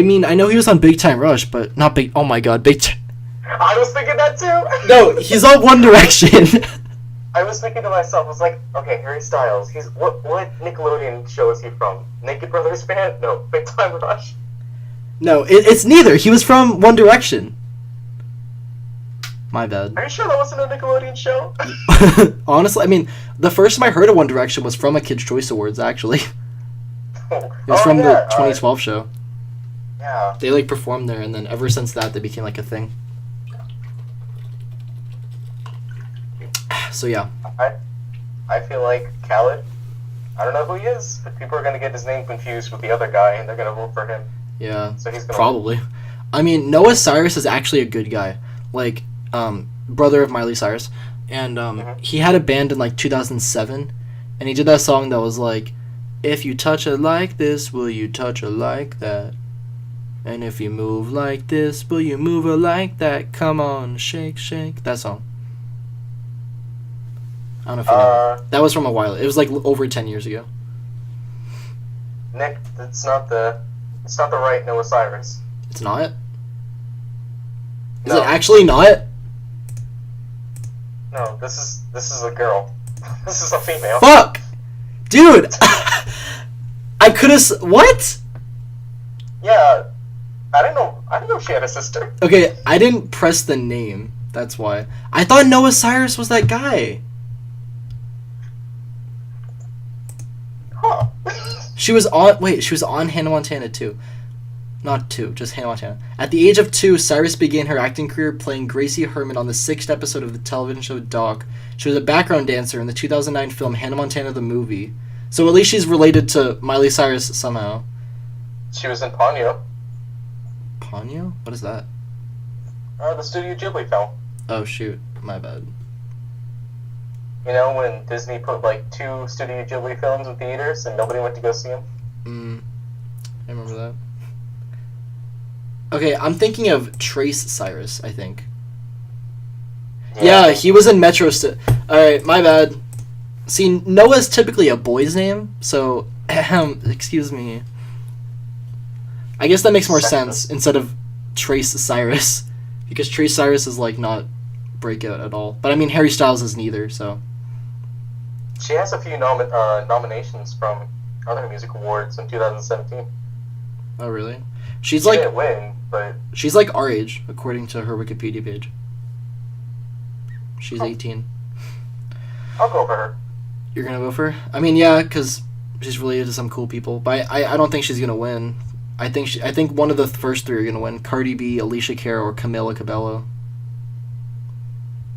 know he was on Big Time Rush, but not Big... Oh my god, Big Time... I was thinking that too! No, he's on One Direction. I was thinking to myself, I was like, okay, Harry Styles, he's... What Nickelodeon show is he from? Naked Brothers Band? No, Big Time Rush? No, it's neither. He was from One Direction. My bad. Are you sure that wasn't a Nickelodeon show? Honestly, I mean, the first time I heard of One Direction was from a Kids' Choice Awards, actually. It was from the 2012 show. Yeah. They, like, performed there, and then ever since that, they became, like, a thing. So, yeah. I feel like Khaled, I don't know who he is, but people are going to get his name confused with the other guy, and they're going to vote for him. Yeah, so he's gonna probably. I mean, Noah Cyrus is actually a good guy. Like, brother of Miley Cyrus. And he had a band in, like, 2007, and he did that song that was, like, if you touch it like this, will you touch it like that? And if you move like this, will you move it like that? Come on, shake, shake. That song. I don't know if you know. That was from a while. It was like over 10 years ago. Nick, it's not the right Noah Cyrus. It's not? Is No. it actually not? No, this is a girl. This is a female. Fuck! Dude! I could've... What? Yeah, I didn't know she had a sister. Okay, I didn't press the name. That's why. I thought Noah Cyrus was that guy. Huh. She was on Hannah Montana 2. Not 2, just Hannah Montana. At the age of 2, Cyrus began her acting career playing Gracie Herman on the 6th episode of the television show Doc. She was a background dancer in the 2009 film Hannah Montana the Movie. So at least she's related to Miley Cyrus somehow. She was in Ponyo. Ponyo? What is that? The Studio Ghibli film. Oh shoot, my bad. You know, when Disney put like 2 Studio Ghibli films in theaters and nobody went to go see them? I remember that. Okay, I'm thinking of Trace Cyrus, I think. Yeah, he was in Metro Alright, my bad. See, Noah's typically a boy's name, so... excuse me. I guess that makes more sense instead of Trace Cyrus. Because Trace Cyrus is, like, not breakout at all. But, I mean, Harry Styles is neither, so... She has a few nominations from other music awards in 2017. Oh, really? She didn't win, but... She's, like, our age, according to her Wikipedia page. She's 18. I'll go for her. You're gonna vote for her? I mean, yeah, because she's related to some cool people. But I don't think she's gonna win. I think one of the first 3 are gonna win. Cardi B, Alicia Cara, or Camila Cabello.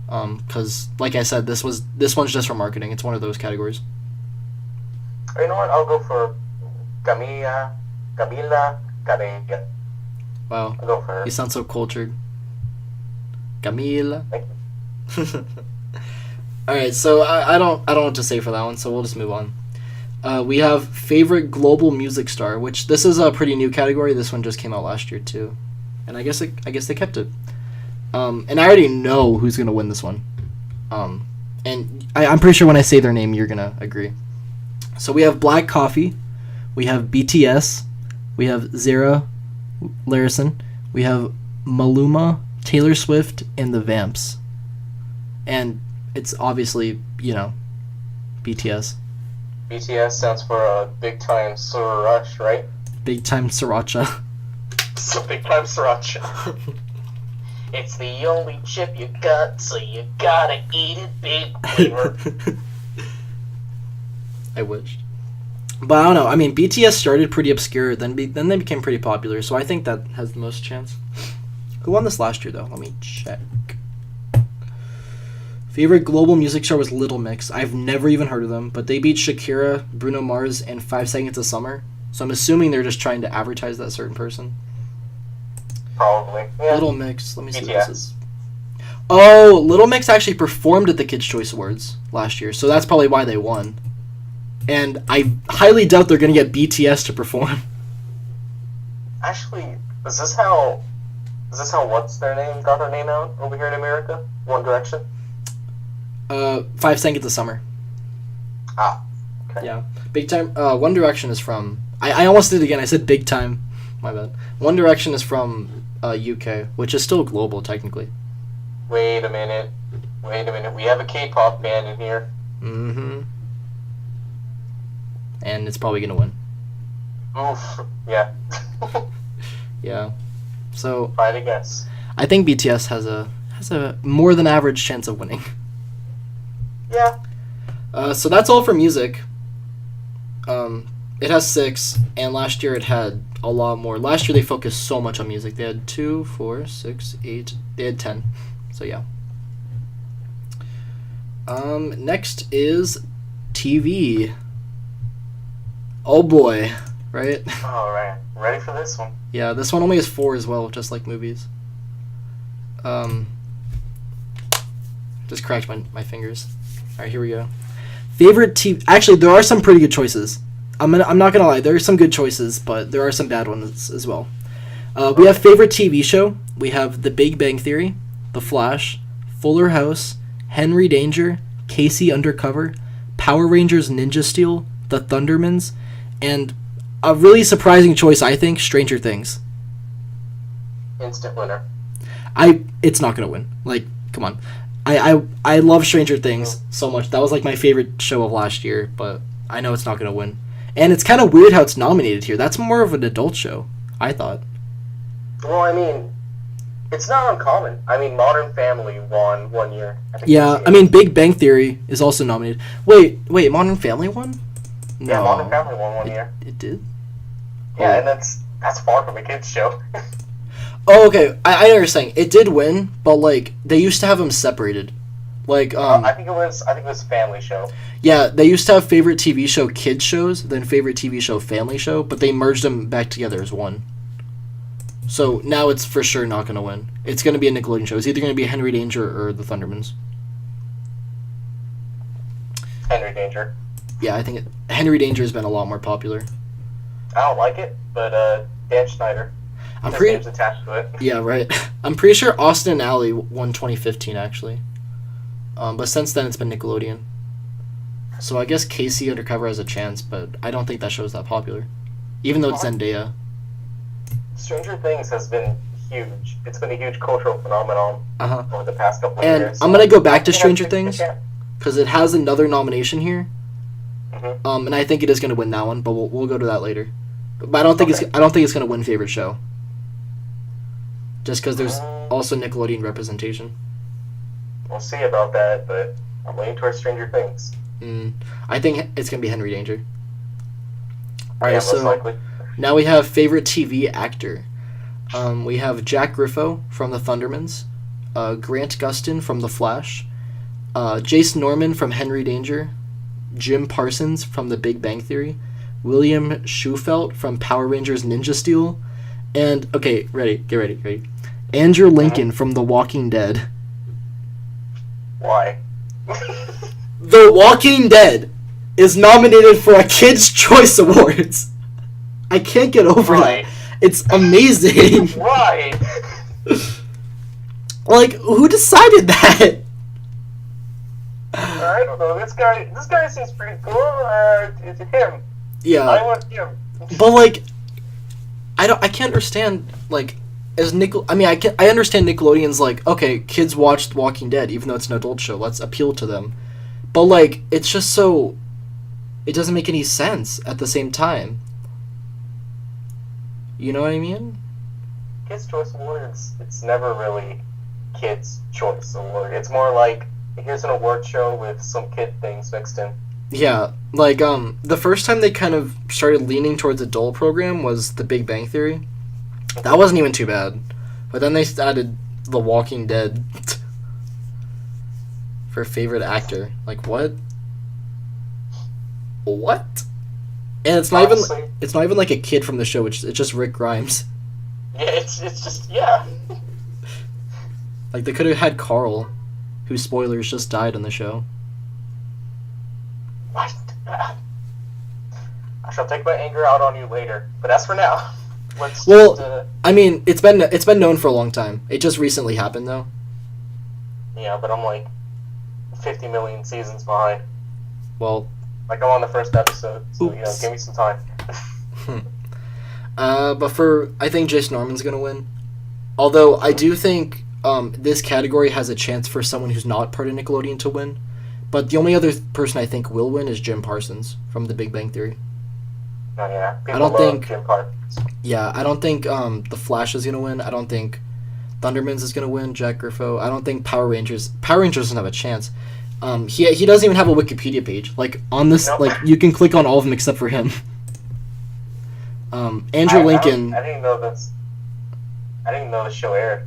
Because, like I said, this one's just for marketing. It's one of those categories. You know what? I'll go for Camila Cabello. Wow. I'll go for her. You sound so cultured. Camila. Thank you. All right, so I don't know what to say for that one, so we'll just move on. We have favorite global music star, which this is a pretty new category. This one just came out last year too, and I guess they kept it. And I already know who's gonna win this one. And I'm pretty sure when I say their name, you're gonna agree. So we have Black Coffee, we have BTS, we have Zara Larison, we have Maluma, Taylor Swift, and the Vamps. And it's obviously, BTS. BTS stands for Big Time Sriracha, right? Big Time Sriracha. So Big Time Sriracha. It's the only chip you got, so you gotta eat it big flavor. I wish. But I don't know. I mean, BTS started pretty obscure, then they became pretty popular, so I think that has the most chance. Who won this last year, though? Let me check. Favorite global music star was Little Mix. I've never even heard of them, but they beat Shakira, Bruno Mars, and 5 Seconds of Summer. So I'm assuming they're just trying to advertise that certain person. Probably. Yeah. Little Mix. Let me see what this is. Oh, Little Mix actually performed at the Kids' Choice Awards last year, so that's probably why they won. And I highly doubt they're going to get BTS to perform. Actually, is this how what's their name got their name out over here in America? One Direction? 5 Seconds of Summer. Ah, okay. Yeah. Big Time. One Direction is from... I almost did it again. I said Big Time. My bad. One Direction is from UK, which is still global, technically. Wait a minute. We have a K-pop band in here. Mm-hmm. And it's probably going to win. Oof. Yeah. Yeah. So... If I had to guess. I think BTS has a more than average chance of winning. Yeah. So that's all for music. It has 6, and last year it had a lot more. Last year they focused so much on music. They had 2, 4, 6, 8. They had 10. So yeah. Next is TV. Oh boy, right? All right. Ready for this one? Yeah, this one only has 4 as well, just like movies. Just cracked my fingers. All right, here we go. Favorite TV... Actually, there are some pretty good choices. I'm not gonna lie, there are some good choices, but there are some bad ones as well. We have favorite TV show. We have The Big Bang Theory, The Flash, Fuller House, Henry Danger, Casey Undercover, Power Rangers Ninja Steel, The Thundermans, and a really surprising choice, I think, Stranger Things. Instant winner. It's not gonna win. Like, come on. I love Stranger Things so much. That was like my favorite show of last year, but I know it's not gonna win. And it's kind of weird how it's nominated here. That's more of an adult show, I thought. Well, I mean, it's not uncommon. I mean, Modern Family won one year. Yeah, I mean, Big Bang Theory is also nominated. Wait, Modern Family won? No. Yeah, Modern Family won one year. It did? Yeah, and that's far from a kids show. Oh, okay. I know what you're saying. It did win, but like they used to have them separated. Like I think it was Family Show. Yeah, they used to have favorite TV show kids shows, then favorite TV show family show, but they merged them back together as one. So now it's for sure not going to win. It's going to be a Nickelodeon show. It's either going to be Henry Danger or The Thundermans. Henry Danger. Yeah, I think Henry Danger has been a lot more popular. I don't like it, but Dan Schneider. His name's attached to it. Yeah, right. I'm pretty sure Austin and Ally won 2015 actually. But since then it's been Nickelodeon. So I guess Casey Undercover has a chance, but I don't think that show's that popular. Even though it's Zendaya. Stranger Things has been huge. It's been a huge cultural phenomenon over the past couple of years. And I'm going to go back to Stranger Things because it has another nomination here. Mm-hmm. And I think it is going to win that one, but we'll go to that later. But I don't think it's going to win favorite show. Just because there's also Nickelodeon representation. We'll see about that, but I'm leaning towards Stranger Things. I think it's going to be Henry Danger. Alright, yeah, most likely. Now we have favorite TV actor. We have Jack Griffo from The Thundermans, Grant Gustin from The Flash, Jace Norman from Henry Danger, Jim Parsons from The Big Bang Theory, William Schufelt from Power Rangers Ninja Steel, and, okay, get ready. Andrew Lincoln from The Walking Dead. Why? The Walking Dead is nominated for a Kids' Choice Awards. I can't get over Right. that. It's amazing. Why? Like, who decided that? I don't know. This guy seems pretty cool. It's him. I Yeah, want him. but like, I can't understand like as I understand Nickelodeon's like, okay, kids watched Walking Dead even though it's an adult show. Let's appeal to them. But like, it's just so it doesn't make any sense at the same time. You know what I mean? Kids' Choice Awards, it's never really Kids' Choice Award. It's more like, here's an award show with some kid things mixed in. Yeah, like the first time they kind of started leaning towards adult program was The Big Bang Theory. That wasn't even too bad. But then they started The Walking Dead for favorite actor. Like what? What? And it's not Honestly, even like a kid from the show, it's just Rick Grimes. yeah, it's just, yeah. Like they could have had Carl, whose spoilers just died on the show. What? I shall take my anger out on you later. But as for now, let's Well, just, I mean, it's been known for a long time. It just recently happened though. yeah, but I'm like 50 million seasons behind. Well, Like, I'm on the first episode, so, Oops. give me some time. but I think Jason Norman's gonna win. Although I do think this category has a chance for someone who's not part of Nickelodeon to win. But the only other person I think will win is Jim Parsons from The Big Bang Theory. Oh, yeah. People don't love think- Jim Parsons. Yeah, I don't think The Flash is gonna win. I don't think Thundermans is gonna win. Jack Griffo. I don't think Power Rangers doesn't have a chance. He doesn't even have a Wikipedia page. Like on this, Nope. like you can click on all of them except for him. Andrew Lincoln. I didn't know this. I didn't even know the show aired.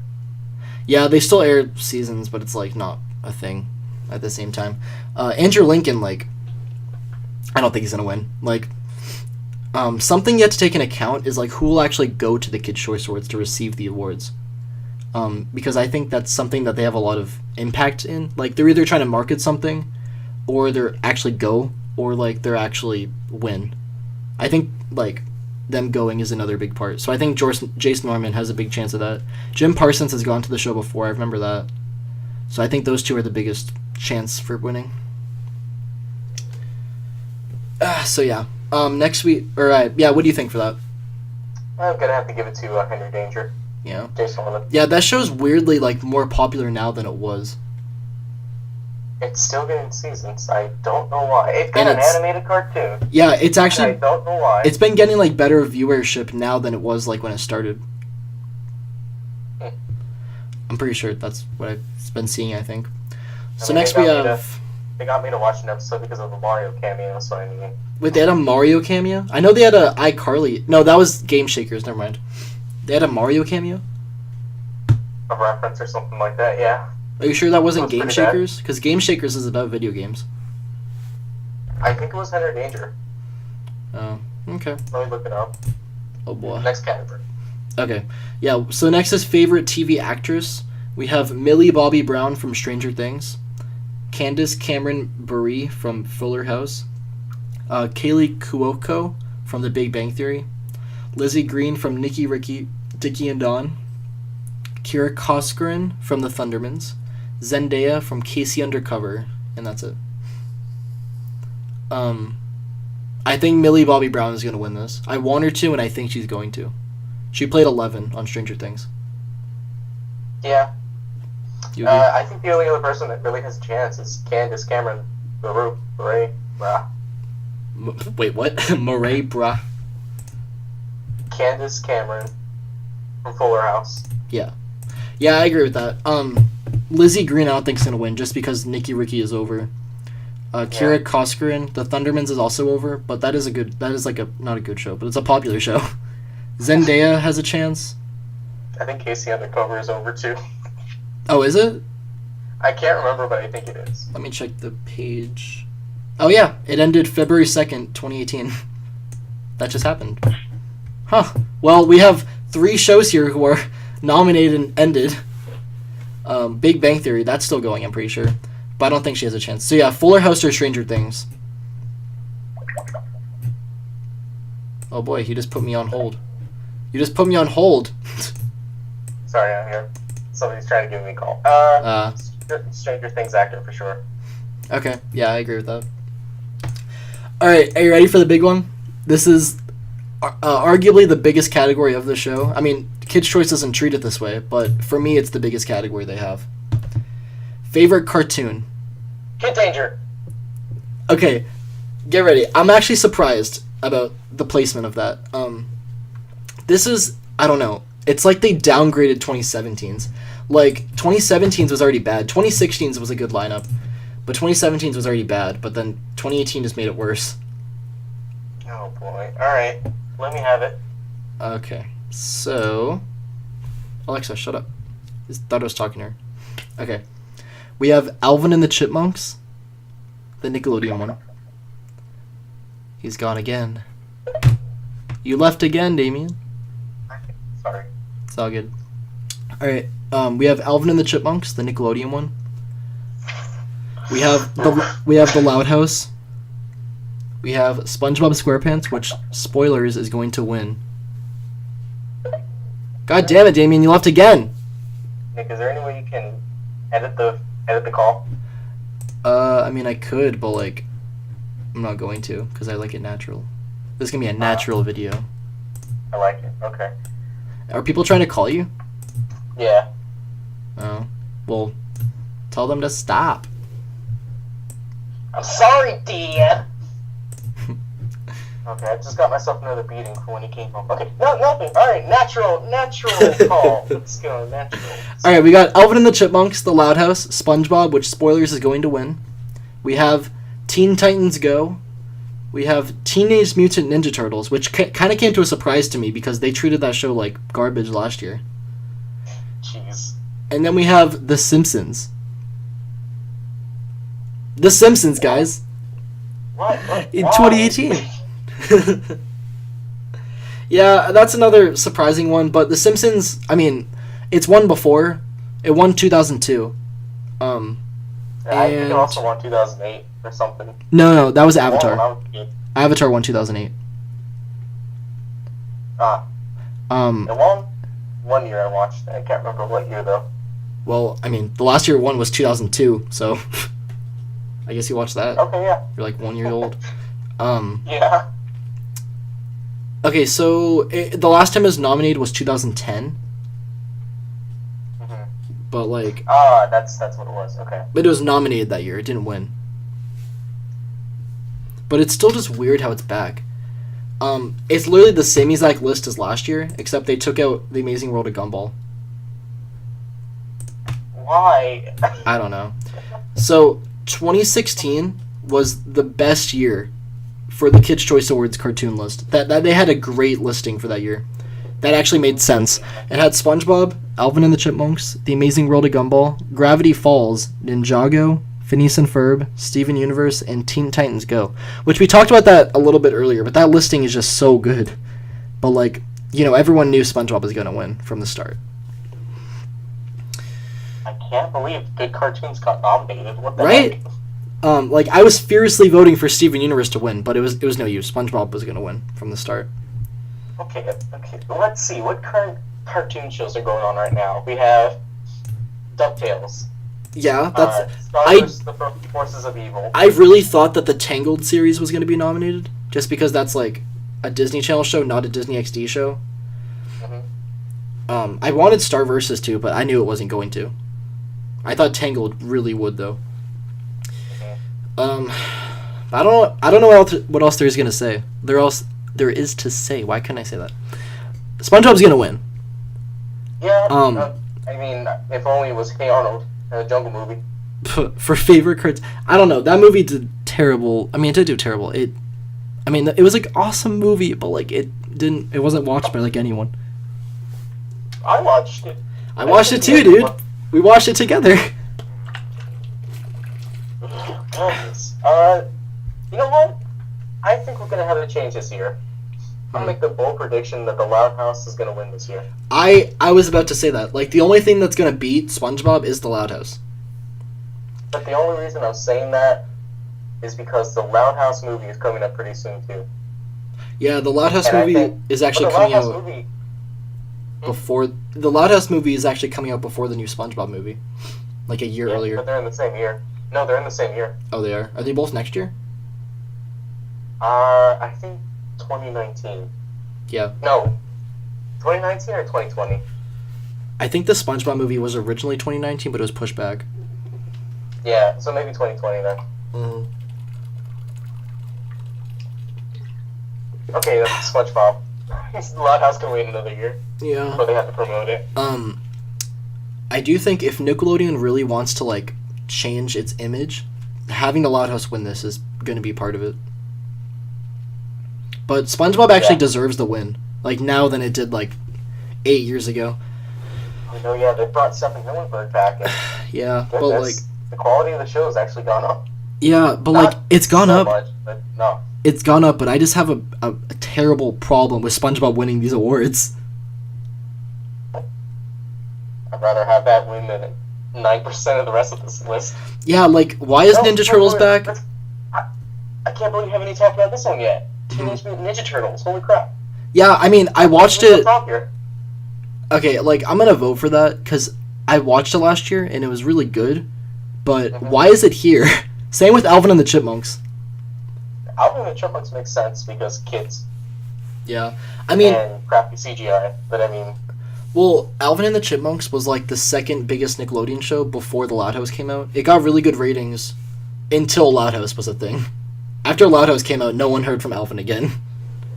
Yeah, they still air seasons, but it's like not a thing at the same time. Andrew Lincoln, like, I don't think he's gonna win. Like, something yet to take into account is like who will actually go to the Kids' Choice Awards to receive the awards. Because I think that's something that they have a lot of impact in. Like, they're either trying to market something, or they're actually go, or like they're actually win. I think like them going is another big part. So I think Jason Norman has a big chance of that. Jim Parsons has gone to the show before. I remember that. So I think those two are the biggest chance for winning. So yeah. Next week, or yeah, what do you think for that? I'm gonna have to give it to Henry Danger. Yeah. Jason Norman. Yeah, that show's weirdly like more popular now than it was. It's still getting seasons. I don't know why. It's got And an it's- animated cartoon. Yeah, it's I actually don't know why. it's been getting like better viewership now than it was like when it started. Hmm. I'm pretty sure that's what I've been seeing, I think. So mean, next they we got me have They got me to watch an episode because of the Mario cameo, so I mean... wait, they had a Mario cameo? I know they had a iCarly. No, that was Game Shakers, never mind. They had a Mario cameo? a reference or something like that, yeah. Are you sure that wasn't It was Game pretty bad. Shakers? Because Game Shakers is about video games. I think it was Henry Danger. Oh, okay. Let me look it up. Oh boy. Next category. Okay. Yeah, so next is favorite TV actress. We have Millie Bobby Brown from Stranger Things, Candace Cameron Bure from Fuller House, Kaylee Cuoco from The Big Bang Theory, Lizzie Green from Nicky, Ricky, Dickie and Dawn, Kira Koskinen from The Thundermans, Zendaya from Casey Undercover, and that's it. I think Millie Bobby Brown is going to win this. I want her to, and I think she's going to. She played 11 on Stranger Things. Yeah. You agree? I think the only other person that really has a chance is Candace Cameron Bure. Wait, what? Murray Bra. Candace Cameron from Fuller House. Yeah, I agree with that. Lizzie Green I don't think is going to win just because Nicky Ricky is over. Kira Koskinen, The Thundermans is also over, but that is like a not a good show, but it's a popular show. Zendaya has a chance. I think Casey Undercover is over too. Oh, is it? I can't remember, but I think it is. Let me check the page. Oh yeah, it ended February 2nd, 2018. That just happened. Huh. Well, we have 3 shows here who are nominated and ended. Big Bang Theory, that's still going, I'm pretty sure. But I don't think she has a chance. So yeah, Fuller House or Stranger Things. Oh boy, he just put me on hold. You just put me on hold. Sorry, I'm here. Somebody's trying to give me a call. Stranger Things actor for sure. Okay, yeah, I agree with that. Alright, are you ready for the big one? This is arguably the biggest category of the show. I mean, Kids' Choice doesn't treat it this way, but for me, it's the biggest category they have. Favorite cartoon? Kid Danger. Okay, get ready. I'm actually surprised about the placement of that. This is, I don't know, it's like they downgraded 2017's. Like, 2017's was already bad. 2016's was a good lineup, but 2017's was already bad, but then 2018 just made it worse. Oh boy. Alright, let me have it. Okay, so... Alexa, shut up. I thought I was talking to her. Okay. We have Alvin and the Chipmunks, the Nickelodeon one. He's gone again. You left again, Damien. Sorry. It's all good. Alright, we have Alvin and the Chipmunks, the Nickelodeon one. We have the Loud House. We have SpongeBob SquarePants, which, spoilers, is going to win. God damn it, Damien, you left again! Nick, is there any way you can edit the call? I mean, I could, but, like, I'm not going to, because I like it natural. This is going to be a natural video. I like it. Okay. Are people trying to call you? Yeah. Oh. Well, tell them to stop. I'm sorry, dear. Okay, I just got myself another beating for when he came home. Okay, no, nothing. All right, natural call. Let's go, natural. All right, we got Alvin and the Chipmunks, The Loud House, SpongeBob, which, spoilers, is going to win. We have Teen Titans Go. We have Teenage Mutant Ninja Turtles, which kind of came to a surprise to me because they treated that show like garbage last year. Jeez. And then we have The Simpsons. The Simpsons, guys. What? In 2018. Yeah, that's another surprising one, but The Simpsons, I mean, it's won before. It won 2002. I think it also won 2008 or something. No, that was Avatar. Oh, Avatar won 2008. it won 1 year I watched. I can't remember what year though. Well, I mean, the last year one was 2002, so I guess you watched that. Okay, yeah. You're like 1 year old. Yeah. Okay, so the last time it was nominated was 2010. Mm-hmm. But like, that's what it was. Okay. but it was nominated that year. It didn't win. But it's still just weird how it's back. It's literally the same exact list as last year, except they took out The Amazing World of Gumball. Why? I don't know. So 2016 was the best year for the Kids' Choice Awards cartoon list. That they had a great listing for that year. That actually made sense. It had SpongeBob, Alvin and the Chipmunks, The Amazing World of Gumball, Gravity Falls, Ninjago, Phineas and Ferb, Steven Universe, and Teen Titans Go. Which we talked about that a little bit earlier, but that listing is just so good. But like, you know, everyone knew SpongeBob was going to win from the start. I can't believe good cartoons got nominated. What the Right? heck? Like, I was furiously voting for Steven Universe to win, but it was no use. SpongeBob was going to win from the start. Okay. Let's see. What current cartoon shows are going on right now? We have DuckTales. Yeah, that's... Star Wars, The Forces of Evil. I really thought that the Tangled series was going to be nominated, just because that's, like, a Disney Channel show, not a Disney XD show. Mm-hmm. I wanted Star Versus too, but I knew it wasn't going to. I thought Tangled really would, though. I don't know what else there's gonna say. There is to say. Why couldn't I say that? SpongeBob's gonna win. Yeah. I mean, if only it was Hey Arnold, the Jungle Movie. For favorite cards, I don't know. That movie did terrible. I mean, it did do terrible. It was like awesome movie, but like it wasn't watched by like anyone. I watched it. I watched it too, dude. We watched it together. Goodness. You know what? I think we're gonna have a change this year. gonna make the bold prediction that the Loud House is gonna win this year. I was about to say that. Like, the only thing that's gonna beat SpongeBob is the Loud House. But the only reason I'm saying that is because the Loud House movie is coming up pretty soon too. Yeah, the Loud House And movie is actually coming out before... The Loud House movie is actually coming out before the new SpongeBob movie. Like a year earlier. But they're in the same year. No, they're in the same year. Oh, they are? Are they both next year? I think 2019. Yeah. No. 2019 or 2020? I think the SpongeBob movie was originally 2019, but it was pushed back. Yeah, so maybe 2020 then. Mm-hmm. Okay, that's SpongeBob. The Loud House can wait another year. Yeah. But they have to promote it. I do think if Nickelodeon really wants to, like, change its image, having the Loud House win this is going to be part of it. But SpongeBob actually deserves the win. Like, now than it did, like, 8 years ago. I know, yeah, they brought Stephen Hillenburg back. And yeah, goodness, but, like... the quality of the show has actually gone up. Yeah, but, Not like, it's gone so up. Much, but no. It's gone up, but I just have a terrible problem with SpongeBob winning these awards. I'd rather have that win than 9% of the rest of this list. Yeah, like, why is Ninja Turtles back? I can't believe we haven't even talked about this one yet. Teenage Mutant Ninja Turtles, holy crap. Yeah, I mean, I watched it... Okay, like, I'm gonna vote for that, because I watched it last year, and it was really good, but why is it here? Same with Alvin and the Chipmunks. Alvin and the Chipmunks makes sense, because kids. Yeah, I mean... And crappy CGI, but I mean... Well, Alvin and the Chipmunks was, like, the second biggest Nickelodeon show before The Loud House came out. It got really good ratings until Loud House was a thing. After Loud House came out, no one heard from Alvin again.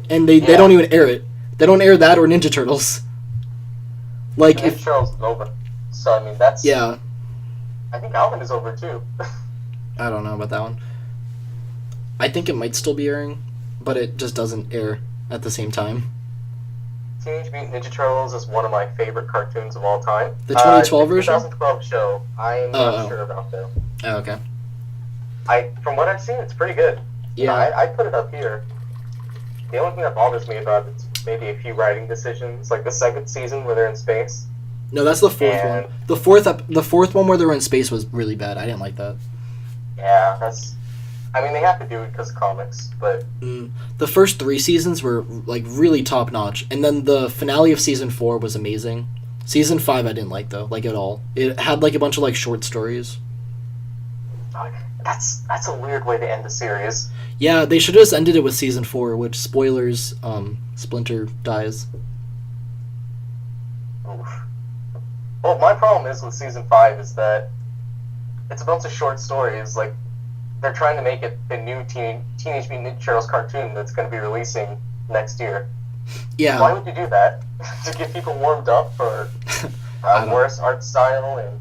And they don't even air it. They don't air that or Ninja Turtles. Like, Ninja Turtles is over. So, I mean, that's... Yeah. I think Alvin is over, too. I don't know about that one. I think it might still be airing, but it just doesn't air at the same time. Teenage Mutant Ninja Turtles is one of my favorite cartoons of all time. The 2012 version? The 2012 show, I'm not sure about though. Oh, okay. From what I've seen, it's pretty good. Yeah. I put it up here. The only thing that bothers me about it is maybe a few writing decisions, like the second season where they're in space. No, that's the fourth one. The fourth one where they're in space was really bad. I didn't like that. Yeah, that's... I mean, they have to do it because of comics, but... The first 3 seasons were, like, really top-notch, and then the finale of Season 4 was amazing. Season 5 I didn't like, though, like, at all. It had, like, a bunch of, like, short stories. That's a weird way to end the series. Yeah, they should have just ended it with Season 4, which, spoilers, Splinter dies. Oof. Well, my problem is with Season 5 is that it's a bunch of short stories, like... They're trying to make it the new Teenage Mutant Ninja Turtles cartoon that's going to be releasing next year. Yeah. Why would you do that? To get people warmed up for a worse art style and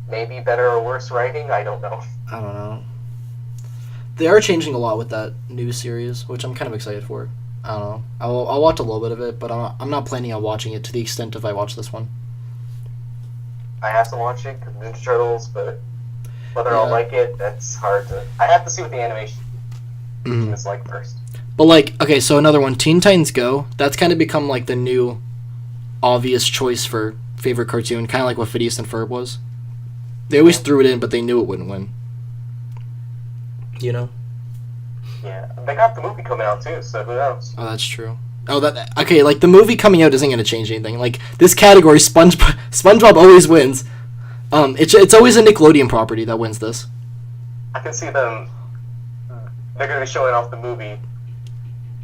maybe better or worse writing? I don't know. I don't know. They are changing a lot with that new series, which I'm kind of excited for. I don't know. I'll watch a little bit of it, but I'm not planning on watching it to the extent of I watch this one. I have to watch it because Ninja Turtles, but... Whether I'll like it, that's hard to... I have to see what the animation is like first. But, like, okay, so another one, Teen Titans Go, that's kind of become, like, the new obvious choice for favorite cartoon, kind of like what Phineas and Ferb was. They always threw it in, but they knew it wouldn't win. You know? Yeah, they got the movie coming out, too, so who knows? Oh, that's true. Oh, okay, like, the movie coming out isn't going to change anything. Like, this category, SpongeBob always wins. It's always a Nickelodeon property that wins this. I can see them. They're going to be showing off the movie.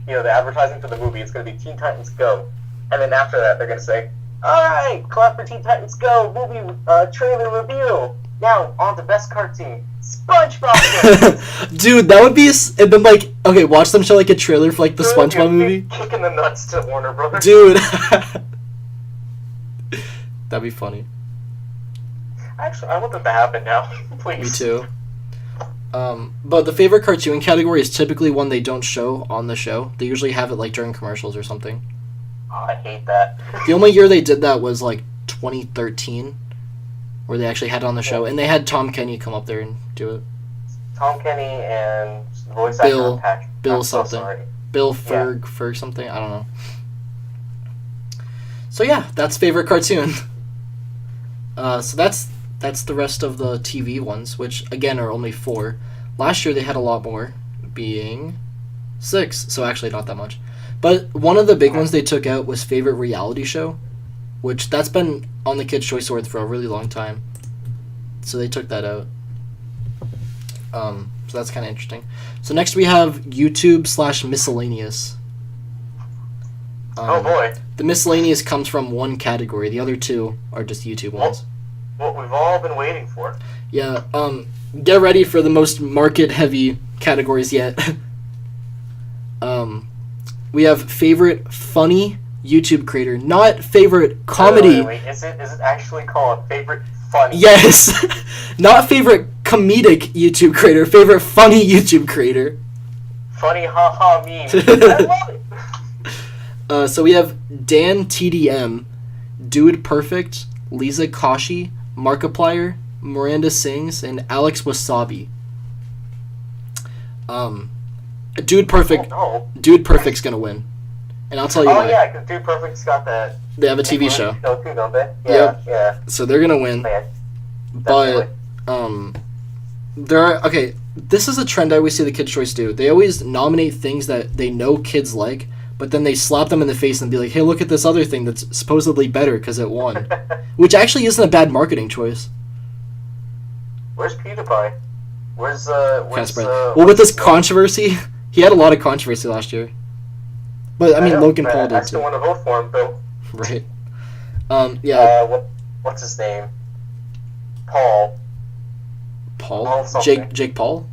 You know, the advertising for the movie. It's going to be Teen Titans Go, and then after that, they're going to say, "All right, clap for Teen Titans Go movie trailer review. Now on the best cartoon, SpongeBob." Dude, that would be. And then like, okay, watch them show like a trailer for like the SpongeBob movie. Kicking the nuts to Warner Brothers. Dude, that'd be funny. Actually, I want that to happen now. Please. Me too. But the favorite cartoon category is typically one they don't show on the show. They usually have it like during commercials or something. Oh, I hate that. The only year they did that was like 2013, where they actually had it on the show, and they had Tom Kenny come up there and do it. Tom Kenny and voice actor Patrick. Bill I'm something. So sorry. Bill Ferg something. I don't know. So yeah, that's favorite cartoon. So that's the rest of the TV ones, which again are only 4. Last year they had a lot more, being 6. So actually not that much. But one of the big ones they took out was favorite reality show, which that's been on the Kids' Choice Awards for a really long time. So they took that out. So that's kind of interesting. So next we have YouTube/miscellaneous. Oh boy. The miscellaneous comes from one category. The other 2 are just YouTube ones. What we've all been waiting for. Yeah. Get ready for the most market-heavy categories yet. We have favorite funny YouTube creator, not favorite comedy. Wait. Is it actually called favorite funny? Yes. Not favorite comedic YouTube creator, favorite funny YouTube creator. Funny haha meme. I love it. So we have Dan TDM, Dude Perfect, Lisa Kashi, Markiplier, Miranda Sings, and Alex Wasabi. Dude Perfect's gonna win, and I'll tell you why. Oh yeah, because Dude Perfect's got that. They have a TV show. Too, don't they? Yeah. So they're gonna win. Yeah, but there are okay. This is a trend I always see the Kids' Choice do. They always nominate things that they know kids like, but then they slap them in the face and be like, "Hey, look at this other thing that's supposedly better because it won," which actually isn't a bad marketing choice. Where's PewDiePie? Where's well, with this controversy, he had a lot of controversy last year. But I mean, Logan Paul did too. I still want to vote for him, though. Right. Yeah. What's his name? Paul. Jake Paul?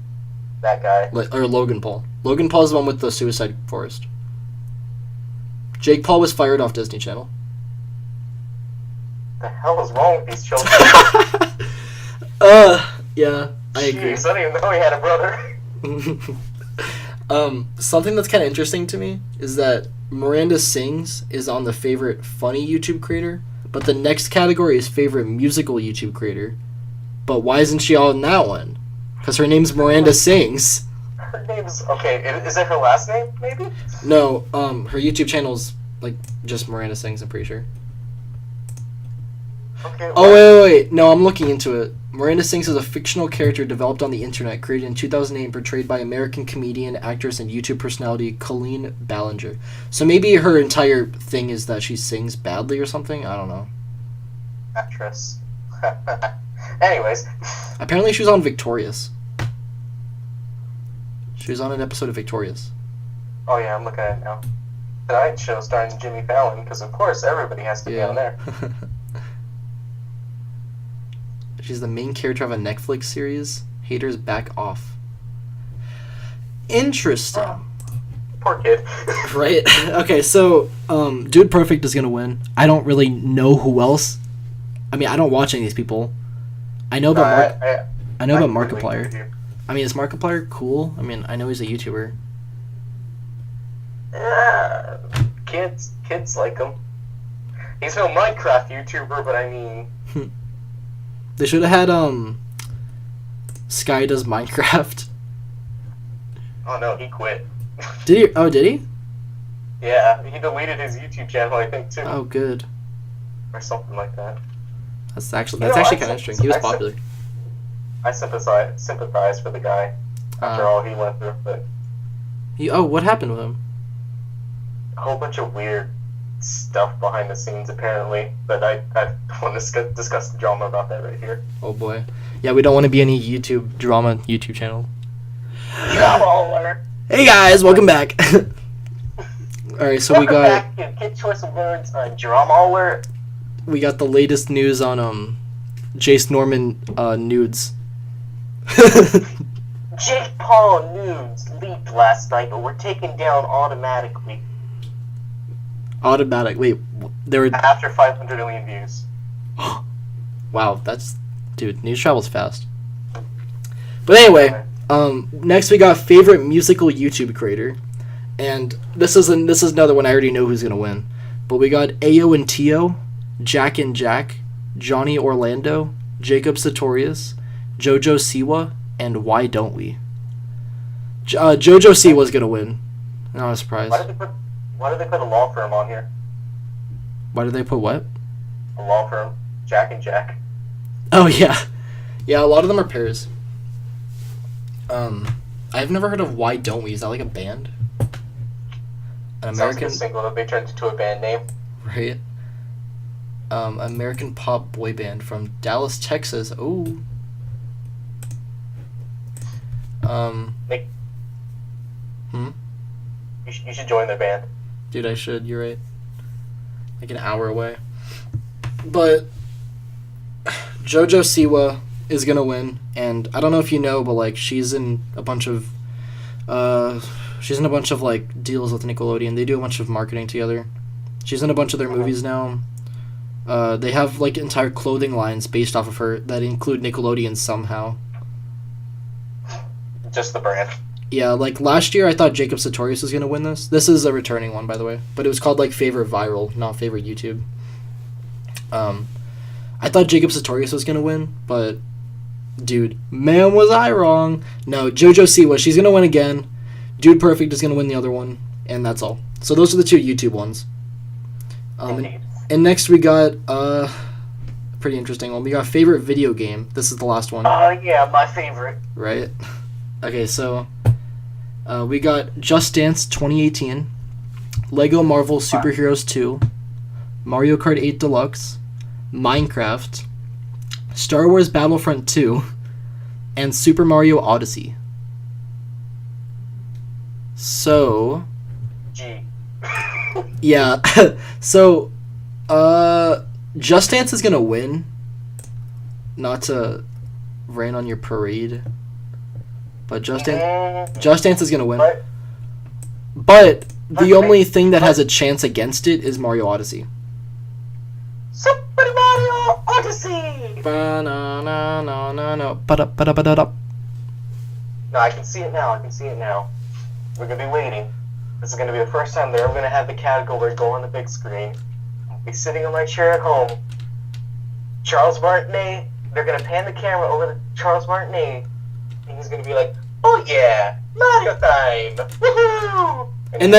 That guy. Or Logan Paul. Logan Paul is the one with the Suicide Forest. Jake Paul was fired off Disney Channel. The hell is wrong with these children? Yeah, I agree. Jeez, I didn't even know he had a brother. Something that's kind of interesting to me is that Miranda Sings is on the favorite funny YouTube creator, but the next category is favorite musical YouTube creator. But why isn't she on that one? Because her name's Miranda Sings. Her name's... Okay, is it her last name, maybe? No, her YouTube channel's, just Miranda Sings, I'm pretty sure. Okay, oh, wait. No, I'm looking into it. Miranda Sings is a fictional character developed on the internet, created in 2008 and portrayed by American comedian, actress, and YouTube personality Colleen Ballinger. So maybe her entire thing is that she sings badly or something? I don't know. Actress. Anyways. Apparently she was on Victorious. She was on an episode of Victorious. Oh yeah, I'm looking at it now. Tonight show starring Jimmy Fallon, because of course everybody has to be on there. She's the main character of a Netflix series. Haters Back Off. Interesting. Oh, poor kid. Right? Okay, so Dude Perfect is gonna win. I don't really know who else. I mean, I don't watch any of these people. I know about Markiplier. I mean, is Markiplier cool? I mean, I know he's a YouTuber. Kids like him. He's no Minecraft YouTuber, but I mean... They should have had, Sky Does Minecraft. Oh no, he quit. Did he? Oh, did he? Yeah, he deleted his YouTube channel, I think, too. Oh, good. Or something like that. That's actually kind of interesting. He was popular. I sympathize for the guy after all he went through, but... what happened with him? A whole bunch of weird stuff behind the scenes, apparently, but I don't want to discuss the drama about that right here. Oh boy. Yeah, we don't want to be any YouTube channel. Drama alert! Hey guys, welcome back! Alright, so we got... Welcome back to Kid Choice Awards, drama alert! We got the latest news on, Jace Norman, nudes. Jake Paul nudes leaked last night, but were taken down automatically. Wait, there were... After 500 million views. Wow, dude, news travels fast. But anyway, next we got favorite musical YouTube creator. And this is another one I already know who's gonna win. But we got Ayo and Tio, Jack and Jack, Johnny Orlando, Jacob Sartorius, Jojo Siwa, and Why Don't We? Jojo Siwa's gonna win. Not surprised. Why did they put a law firm on here? Why did they put what? A law firm. Jack and Jack. Oh, yeah. Yeah, a lot of them are pairs. I've never heard of Why Don't We. Is that like a band? An Sounds like a single that they turned into a band name. Right. American pop boy band from Dallas, Texas. Oh. Nick. Hmm? You should join their band. Dude, I should. You're right. Like an hour away. But JoJo Siwa is gonna win, and I don't know if you know, but like she's in a bunch of like deals with Nickelodeon. They do a bunch of marketing together. She's in a bunch of their movies now. They have like entire clothing lines based off of her that include Nickelodeon somehow. Just the brand. Yeah, like last year I thought Jacob Sartorius was gonna win this. This is a returning one, by the way, but it was called like Favorite Viral, not Favorite YouTube. I thought Jacob Sartorius was gonna win, but dude, man, was I wrong. No, JoJo Siwa, she's gonna win again. Dude Perfect is gonna win the other one, and that's all. So those are the two YouTube ones. And next we got pretty interesting one. We got favorite video game. This is the last one. Oh yeah, my favorite. Right. Okay, so we got Just Dance 2018, Lego Marvel Superheroes 2, Mario Kart 8 Deluxe, Minecraft, Star Wars Battlefront 2, and Super Mario Odyssey. So, G. yeah. So, Just Dance is gonna win. Not to rain on your parade, but Just Dance is gonna win. But the only thing that has a chance against it is Mario Odyssey. Super Mario Odyssey! No, No, I can see it now. We're gonna be waiting. This is gonna be the first time they're ever gonna have the category go on the big screen. I'll be sitting in my chair at home. Charles Martinet, they're gonna pan the camera over to Charles Martinet, and he's gonna be like, "Oh yeah, Mario time! Woohoo!" And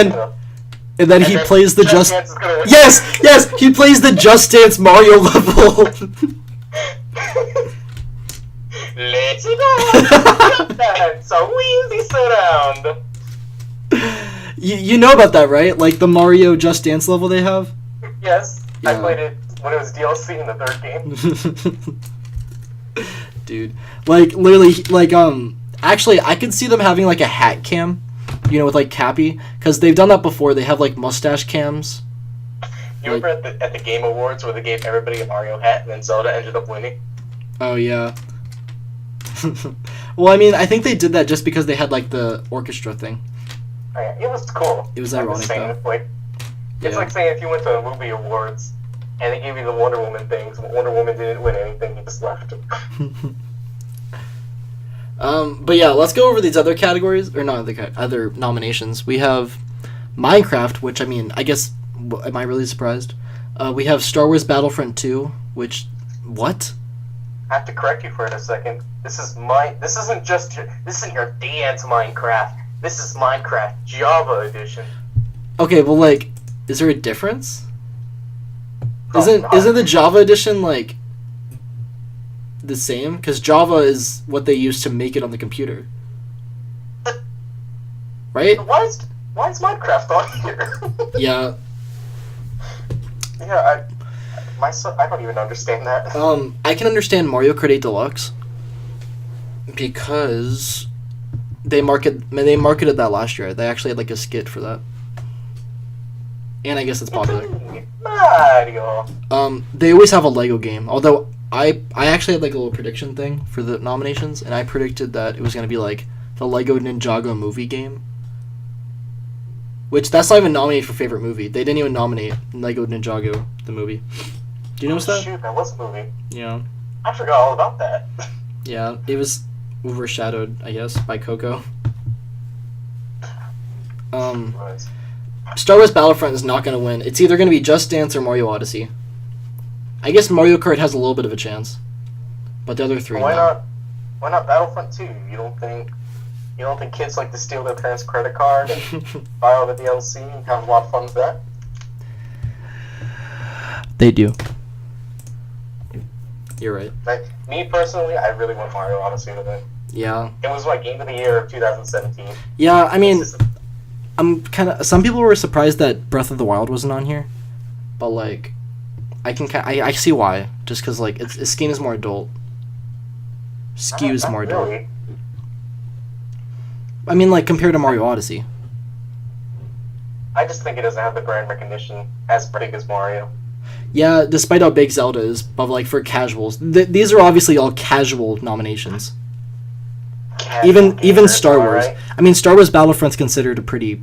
then he plays the Just Dance is gonna win. Yes, he plays the Just Dance Mario level. Let's go! That's a Wheezy surround. You know about that, right? Like the Mario Just Dance level they have? Yes, Yeah. I played it when it was DLC in the third game. Dude, like literally, like actually, I could see them having like a hat cam, you know, with like Cappy, because they've done that before. They have like mustache cams. You remember at the Game Awards where they gave everybody a Mario hat and then Zelda ended up winning? Oh yeah. Well, I mean, I think they did that just because they had like the orchestra thing. Oh, yeah, it was cool. It was I'm ironic just saying, though. It's like saying if you went to a movie awards and they gave you the Wonder Woman things, but Wonder Woman didn't win anything, you just left. But yeah, let's go over these other categories, or not other nominations. We have Minecraft, which I mean, I guess, am I really surprised? We have Star Wars Battlefront 2, which, what? I have to correct you for it a second. This isn't your dance Minecraft. This is Minecraft Java Edition. Okay, well, like, is there a difference? Probably not. Isn't the Java edition like the same? Because Java is what they use to make it on the computer, right? Why is Minecraft on here? Yeah. Yeah, I don't even understand that. I can understand Mario Kart 8 Deluxe because they marketed that last year. They actually had like a skit for that, and I guess it's popular. Mario. They always have a Lego game. Although I actually had like a little prediction thing for the nominations, and I predicted that it was gonna be like the Lego Ninjago movie game. Which that's not even nominated for favorite movie. They didn't even nominate Lego Ninjago the movie. Do you notice that? Shoot, that was a movie. Yeah. I forgot all about that. Yeah, it was overshadowed, I guess, by Coco. Star Wars Battlefront is not going to win. It's either going to be Just Dance or Mario Odyssey. I guess Mario Kart has a little bit of a chance, but the other three. Why not Battlefront 2? You don't think You don't think kids like to steal their parents' credit card and buy all the DLC and have a lot of fun with that? They do. You're right. Like, me personally, I really want Mario Odyssey to win. Yeah. It was my game of the year of 2017. Yeah, I mean, I'm kind of. Some people were surprised that Breath of the Wild wasn't on here, but like, I see why. Just because like its game is more adult. Skews more adult. Really. I mean, like compared to Mario Odyssey. I just think it doesn't have the brand recognition as big as Mario. Yeah, despite how big Zelda is, but like for casuals, these are obviously all casual nominations. Even Star Wars. Right? I mean, Star Wars Battlefront's considered a pretty,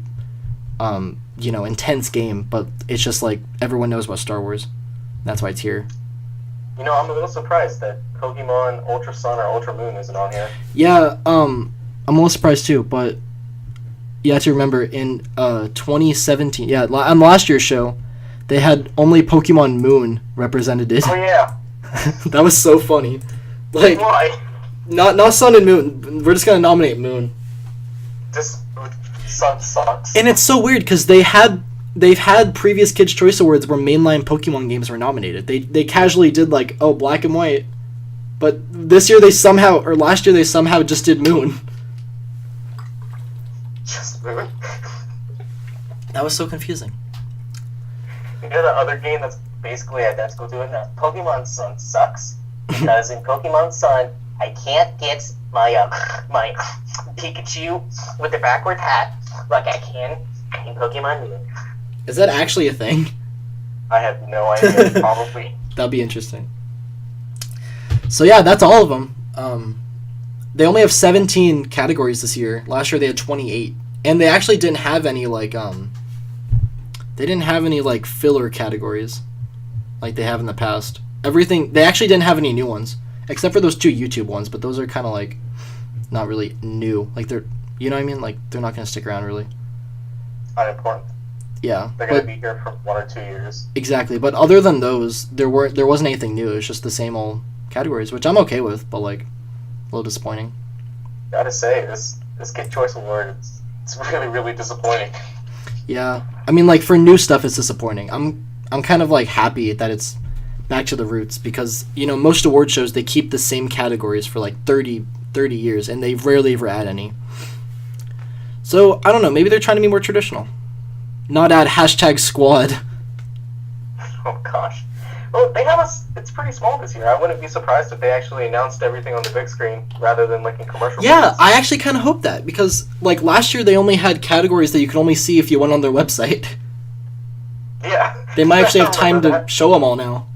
intense game, but it's just like everyone knows about Star Wars. That's why it's here. You know, I'm a little surprised that Pokemon Ultra Sun or Ultra Moon isn't on here. Yeah, I'm a little surprised too, but you have to remember in 2017, on last year's show, they had only Pokemon Moon represented. Oh yeah. That was so funny. Like, why? Not Sun and Moon. We're just gonna nominate Moon. This Sun sucks. And it's so weird because they've had previous Kids' Choice Awards where mainline Pokemon games were nominated. They casually did like, oh, Black and White, but last year they somehow just did Moon. Just Moon. That was so confusing. You know the other game that's basically identical to it now? Pokemon Sun sucks because in Pokemon Sun I can't get my my Pikachu with the backward hat like I can in Pokemon Moon. Is that actually a thing? I have no idea. Probably. That'd be interesting. So yeah, that's all of them. They only have 17 categories this year. Last year they had 28, and they actually didn't have any like filler categories like they have in the past. They actually didn't have any new ones except for those 2 YouTube ones, but those are kind of like not really new. Like they're, you know what I mean? Like they're not going to stick around really. Unimportant. Yeah. They're going to be here for 1 or 2 years. Exactly. But other than those, there wasn't anything new. It was just the same old categories, which I'm okay with, but like a little disappointing. Gotta say, this Kid Choice Award, it's really, really disappointing. Yeah. I mean, like for new stuff it's disappointing. I'm kind of like happy that it's back to the roots because, you know, most award shows they keep the same categories for like 30 years and they rarely ever add any. So, I don't know, maybe they're trying to be more traditional. Not add #squad. Oh gosh. Well, it's pretty small this year. I wouldn't be surprised if they actually announced everything on the big screen rather than like in commercial. Yeah, I actually kind of hope that because like last year they only had categories that you could only see if you went on their website. Yeah. They might actually have time to show them all now.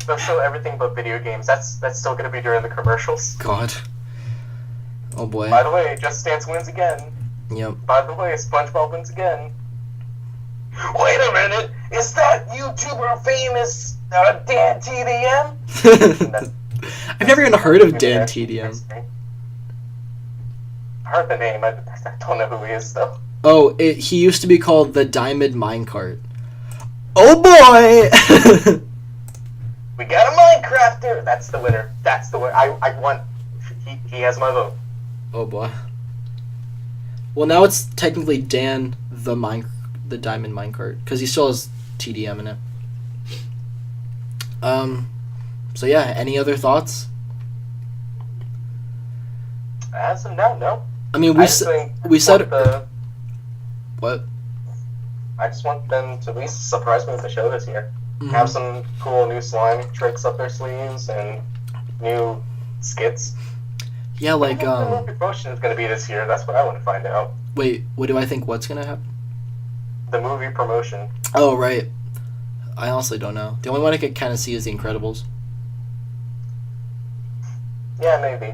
They'll show everything but video games. That's still going to be during the commercials. God. Oh boy. By the way, Just Dance wins again. Yep. By the way, SpongeBob wins again. Wait a minute! Is that YouTuber famous Dan TDM? I've never even heard of Dan TDM. I heard the name. I don't know who he is though. Oh, he used to be called the Diamond Minecart. Oh boy! We got a Minecrafter! That's the winner. That's the winner. I want... He has my vote. Oh boy. Well, now it's technically Dan the Diamond Minecart because he still has TDM in it. So yeah, any other thoughts? As of now, no. I mean, we said what? I just want them to at least surprise me with the show this year. Mm-hmm. Have some cool new slime tricks up their sleeves and new skits. Yeah, like What the movie promotion is going to be this year? That's what I want to find out. Wait, what do I think? What's gonna happen? The movie promotion. Oh right. I honestly don't know. The only one I could kind of see is The Incredibles. Yeah, maybe.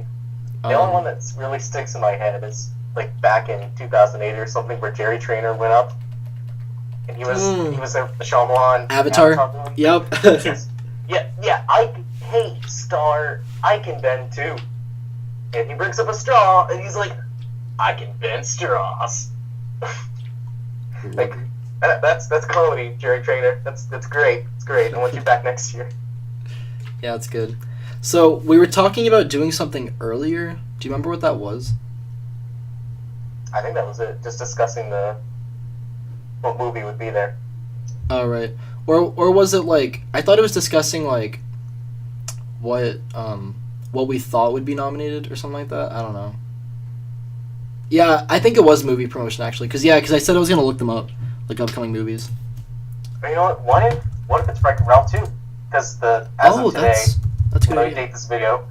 The only one that really sticks in my head is like back in 2008 or something, where Jerry Trainer went up, and he was the Shyamalan Avatar movie. Yep. Yes. Yeah. Hey, Star, I can bend too. And he brings up a straw, and he's like, I can bend straws. Like, that's comedy, Jerry Trainer. That's great. It's great. I want you back next year. Yeah, it's good. So we were talking about doing something earlier. Do you remember what that was? I think that was it. Just discussing what movie would be there. Oh, right. Or was it like, I thought it was discussing like what we thought would be nominated or something like that. I don't know. Yeah, I think it was movie promotion actually, because I said I was gonna look them up, like upcoming movies. But you know what? What if it's Wreck-It Ralph 2? Because as of today, that's a good when I idea. date this video,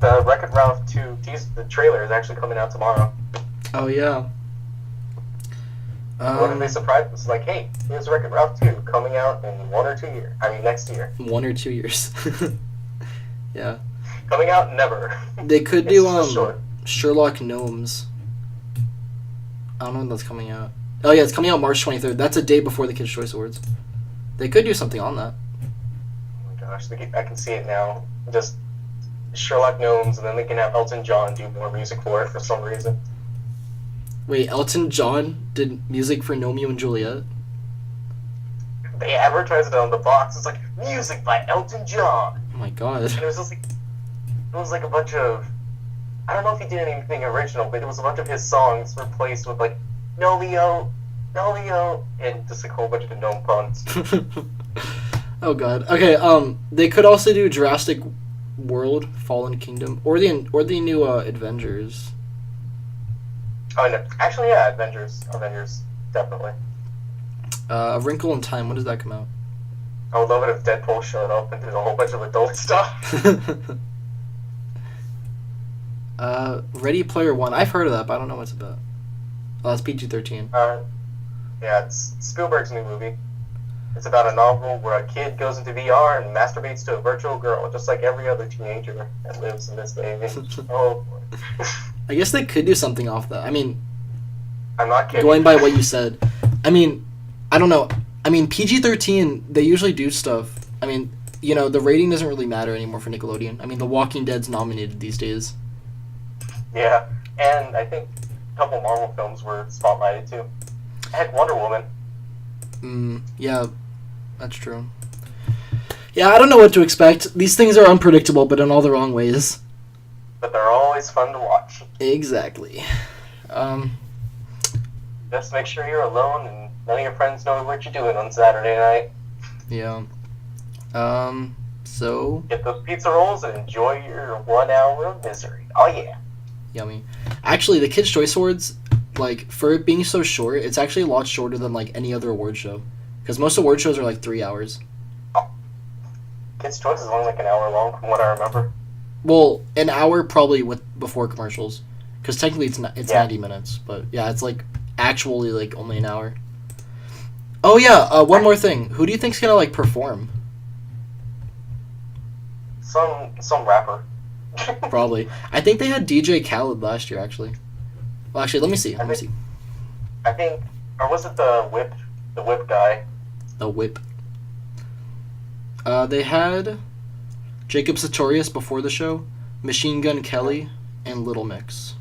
the Wreck-It Ralph 2 the trailer is actually coming out tomorrow. Oh yeah. What if they surprise us? Like, hey, here's Wreck-It Ralph 2 coming out in 1 or 2 years. I mean, next year. 1 or 2 years. Yeah. Coming out never. They could do short. Sherlock Gnomes. I don't know when that's coming out. Oh yeah, it's coming out March 23rd. That's a day before the Kids' Choice Awards. They could do something on that. Oh my gosh, I can see it now. Just Sherlock Gnomes, and then they can have Elton John do more music for it for some reason. Wait, Elton John did music for Romeo and Juliet? They advertised it on the box. It's like, music by Elton John. Oh my god. And it was like a bunch of, I don't know if he did anything original, but it was a bunch of his songs replaced with like, Nolio, and just like a whole bunch of gnome puns. Oh god. Okay, they could also do Jurassic World, Fallen Kingdom, or the new Avengers. Oh no, actually yeah, Avengers, definitely. A Wrinkle in Time, when does that come out? I would love it if Deadpool showed up and did a whole bunch of adult stuff. Ready Player One, I've heard of that, but I don't know what it's about. Oh, that's PG-13. Yeah, it's Spielberg's new movie. It's about a novel where a kid goes into VR and masturbates to a virtual girl, just like every other teenager that lives in this day and age. Oh boy. I guess they could do something off that. I mean, I'm not kidding. going by what you said, I mean, I don't know. I mean, PG-13, they usually do stuff. I mean, the rating doesn't really matter anymore for Nickelodeon. I mean, The Walking Dead's nominated these days. Yeah, and I think a couple Marvel films were spotlighted too. Heck, Wonder Woman. Yeah, that's true. Yeah, I don't know what to expect. These things are unpredictable, but in all the wrong ways. But they're always fun to watch. Exactly. Just make sure you're alone and none of your friends know what you're doing on Saturday night. Yeah. So... Get those pizza rolls and enjoy your 1 hour of misery. Oh yeah. Yummy. Actually, the Kids' Choice Awards, like, for it being so short, it's actually a lot shorter than, like, any other award show. Because most award shows are, like, 3 hours. Oh. Kids' Choice is only, like, an hour long from what I remember. Well, an hour probably before commercials. Because technically it's 90 minutes. But, yeah, it's, like, actually, like, only an hour. Oh, yeah, one more thing. Who do you think's gonna, like, perform? Some rapper. Probably. I think they had DJ Khaled last year, actually. Well, actually, let me see. I think, or was it the whip guy? The Whip. They had Jacob Sartorius before the show, Machine Gun Kelly, and Little Mix.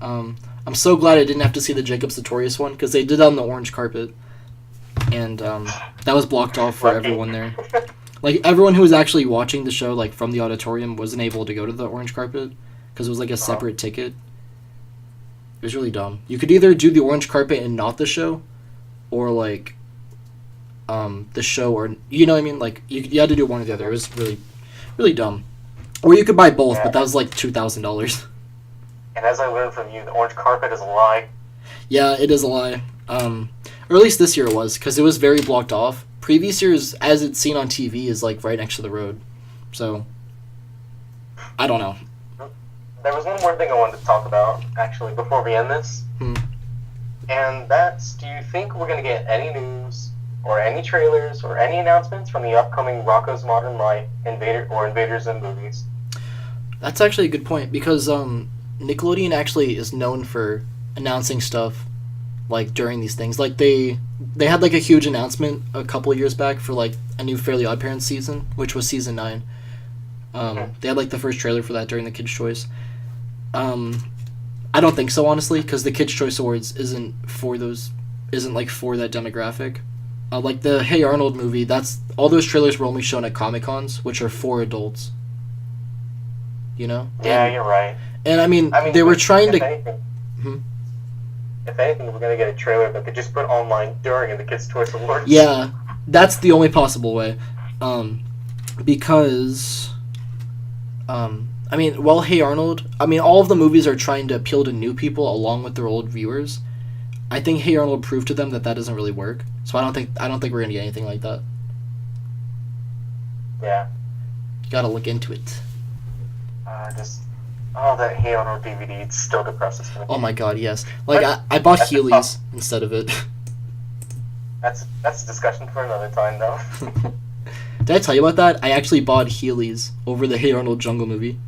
I'm so glad I didn't have to see the Jacob Sartorius one, because they did that on the orange carpet. And that was blocked off for everyone there. Like, everyone who was actually watching the show, like, from the auditorium wasn't able to go to the orange carpet, because it was, like, a separate ticket. It was really dumb. You could either do the orange carpet and not the show, or, like, the show, or, you know what I mean? Like, you had to do one or the other. It was really, really dumb. Or you could buy both, but that was, like, $2,000. And as I learned from you, the orange carpet is a lie. Yeah, it is a lie. Or at least this year it was, because it was very blocked off. Previous years, as it's seen on TV, is, like, right next to the road. So, I don't know. There was one more thing I wanted to talk about, actually, before we end this. And that's, do you think we're going to get any news, or any trailers, or any announcements from the upcoming Rocko's Modern Life Invaders in movies? That's actually a good point, because Nickelodeon actually is known for announcing stuff, like, during these things. Like, they had, like, a huge announcement a couple of years back for, like, a new Fairly OddParents season, which was season 9. They had, like, the first trailer for that during the Kids' Choice. I don't think so, honestly, because the Kids' Choice Awards isn't for that demographic. Like the Hey Arnold movie, that's all those trailers were only shown at Comic-Cons, which are for adults. You know? Yeah, you're right. And I mean they were trying to... If anything, we're going to get a trailer that they just put online during the Kids' Choice Awards. Yeah, that's the only possible way. Because... I mean, well, Hey Arnold, I mean, all of the movies are trying to appeal to new people along with their old viewers. I think Hey Arnold proved to them that doesn't really work. So I don't think we're going to get anything like that. Yeah. You got to look into it. That Hey Arnold DVD still depresses me. Oh my god, yes. Like, I bought Heelys instead of it. That's a discussion for another time, though. Did I tell you about that? I actually bought Heelys over the Hey Arnold Jungle movie.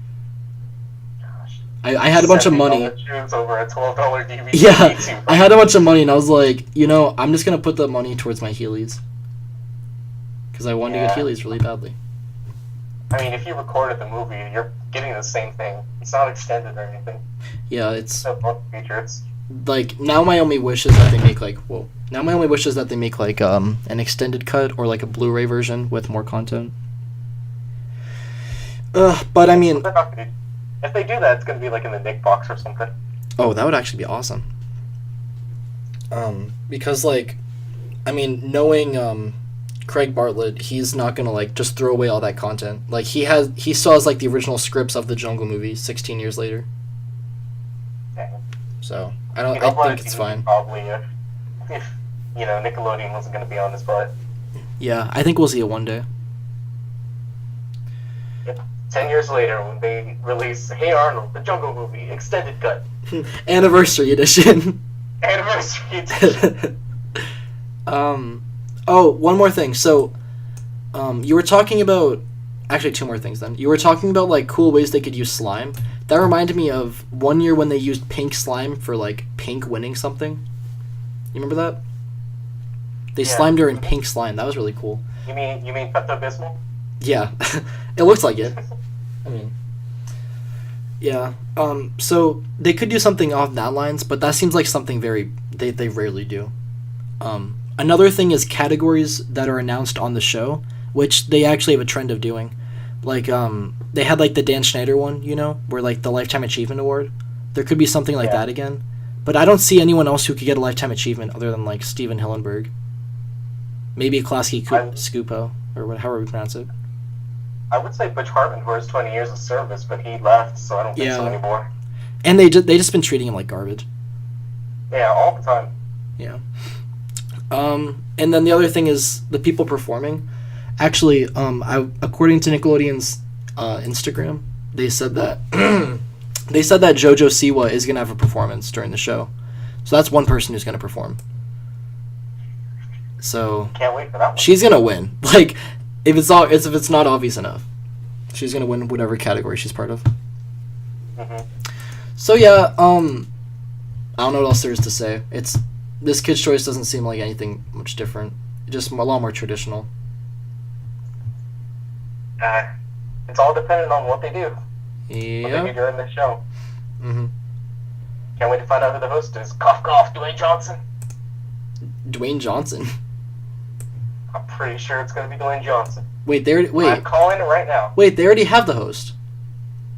Gosh. I had a bunch of money. Over a $12 DVD. Yeah, I had a bunch of money, and I was like, I'm just going to put the money towards my Heelys. Because I wanted to get Heelys really badly. I mean, if you recorded the movie, you're getting the same thing. It's not extended or anything. Yeah, it's... no fun feature. It's... Like, now my only wish is that they make, an extended cut or, like, a Blu-ray version with more content. But, I mean... If they do that, it's going to be, like, in the Nick box or something. Oh, that would actually be awesome. Because, like, I mean, knowing, Craig Bartlett, he's not going to, like, just throw away all that content. Like, he still has, like, the original scripts of the Jungle movie 16 years later. Yeah. So, I think it's fine. Probably if Nickelodeon wasn't going to be on this butt. Yeah, I think we'll see it one day. 10 years later, when they release Hey Arnold, the Jungle movie, extended cut. Anniversary edition. Anniversary edition. Oh, one more thing. So, you were talking about... Actually, two more things then. You were talking about, like, cool ways they could use slime. That reminded me of one year when they used pink slime for, like, Pink winning something. You remember that? They slimed her in pink slime. That was really cool. You mean Pepto-Bismol? Yeah. It looks like it. I mean... Yeah. So, they could do something off that lines, but that seems like something they rarely do. Another thing is categories that are announced on the show, which they actually have a trend of doing. Like, they had, like, the Dan Schneider one, where, like, the Lifetime Achievement Award. There could be something like that again. But I don't see anyone else who could get a Lifetime Achievement other than, like, Steven Hillenburg. Maybe Klasky Skupo, or however we pronounce it. I would say Butch Hartman for his 20 years of service, but he left, so I don't think so anymore. And they just been treating him like garbage. Yeah, all the time. Yeah. And then the other thing is the people performing. Actually, according to Nickelodeon's Instagram, they said that JoJo Siwa is gonna have a performance during the show. So that's one person who's gonna perform. So can't wait for that one. She's gonna win. Like, if it's not obvious enough, she's gonna win whatever category she's part of. Mm-hmm. So yeah, I don't know what else there is to say. This Kids' Choice doesn't seem like anything much different. Just a lot more traditional. It's all dependent on what they do. Yeah. What they do during the show. Mm-hmm. Can't wait to find out who the host is. Cough, cough, Dwayne Johnson. Dwayne Johnson? I'm pretty sure it's going to be Dwayne Johnson. Wait. I'm calling it right now. Wait, they already have the host.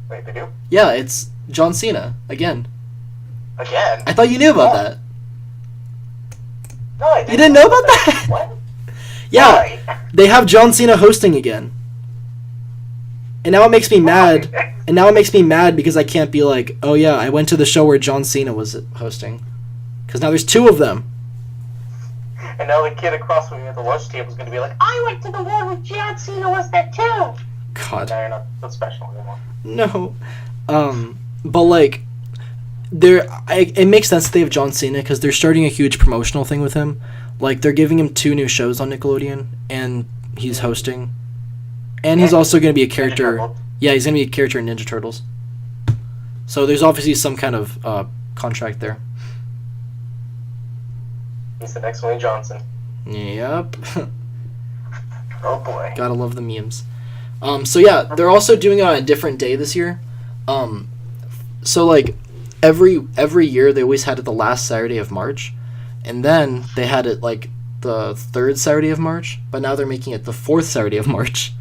Wait, they do? Yeah, it's John Cena. Again. Again? I thought you knew about that. No, I didn't. You didn't know about that? What? Yeah, Why? they have John Cena hosting again. And now it makes me mad. And now it makes me mad because I can't be like, oh yeah, I went to the show where John Cena was hosting. Because now there's two of them. And now the kid across from me at the lunch table is going to be like, I went to the one where John Cena was there too. God. Now you're not so special anymore. No. But like, it makes sense that they have John Cena because they're starting a huge promotional thing with him. Like, they're giving him 2 new shows on Nickelodeon, and he's hosting. And he's also going to be a character. Yeah, he's going to be a character in Ninja Turtles. So there's obviously some kind of contract there. He's the next Wayne Johnson. Yep. Oh boy. Gotta love the memes. So yeah, they're also doing it on a different day this year. So like every year they always had it the last Saturday of March, and then they had it like the third Saturday of March, but now they're making it the fourth Saturday of March.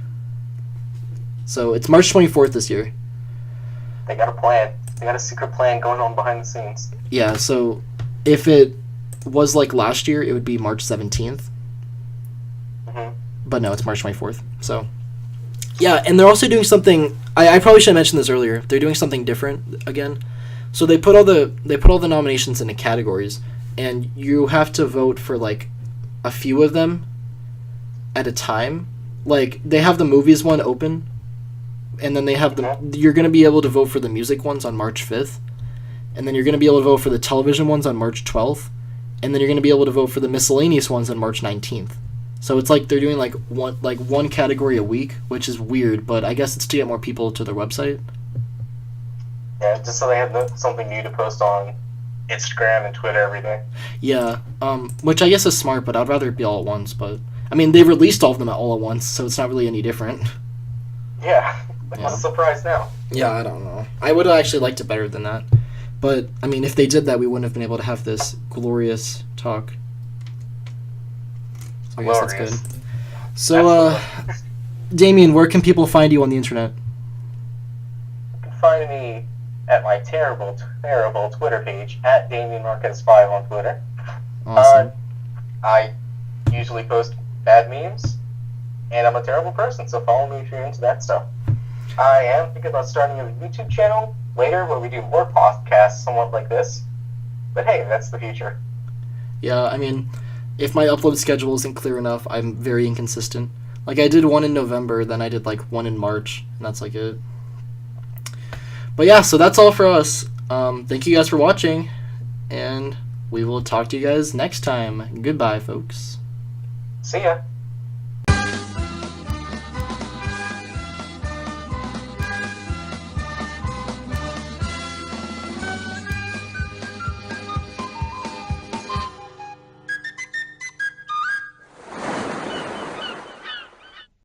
So it's March 24th this year. They got a plan. They got a secret plan going on behind the scenes. Yeah, so if it was like last year, it would be March 17th. Mm-hmm. But no, it's March 24th. So, yeah, and they're also doing something... I probably should have mentioned this earlier. They're doing something different again. So they put all the nominations into categories, and you have to vote for, like, a few of them at a time. Like, they have the movies one open, and then they have you're going to be able to vote for the music ones on March 5th, and then you're going to be able to vote for the television ones on March 12th, and then you're going to be able to vote for the miscellaneous ones on March 19th. So it's like they're doing like one category a week, which is weird, but I guess it's to get more people to their website. Yeah, just so they have something new to post on Instagram and Twitter every day. Yeah, which I guess is smart, but I'd rather it be all at once. But I mean, they released all of them all at once, so it's not really any different. Yeah, what's the surprise now? Yeah, I don't know. I would have actually liked it better than that. But, I mean, if they did that, we wouldn't have been able to have this glorious talk. So I guess that's good. So, Damien, where can people find you on the internet? You can find me at my terrible, terrible Twitter page, at DamienMarquez5 on Twitter. Awesome. I usually post bad memes, and I'm a terrible person, so follow me if you're into that stuff. I am thinking about starting a YouTube channel later where we do more podcasts somewhat like this. But hey, that's the future. Yeah, I mean, if my upload schedule isn't clear enough, I'm very inconsistent. Like, I did one in November, then I did, like, one in March, and that's, like, it. But yeah, so that's all for us. Thank you guys for watching, and we will talk to you guys next time. Goodbye, folks. See ya.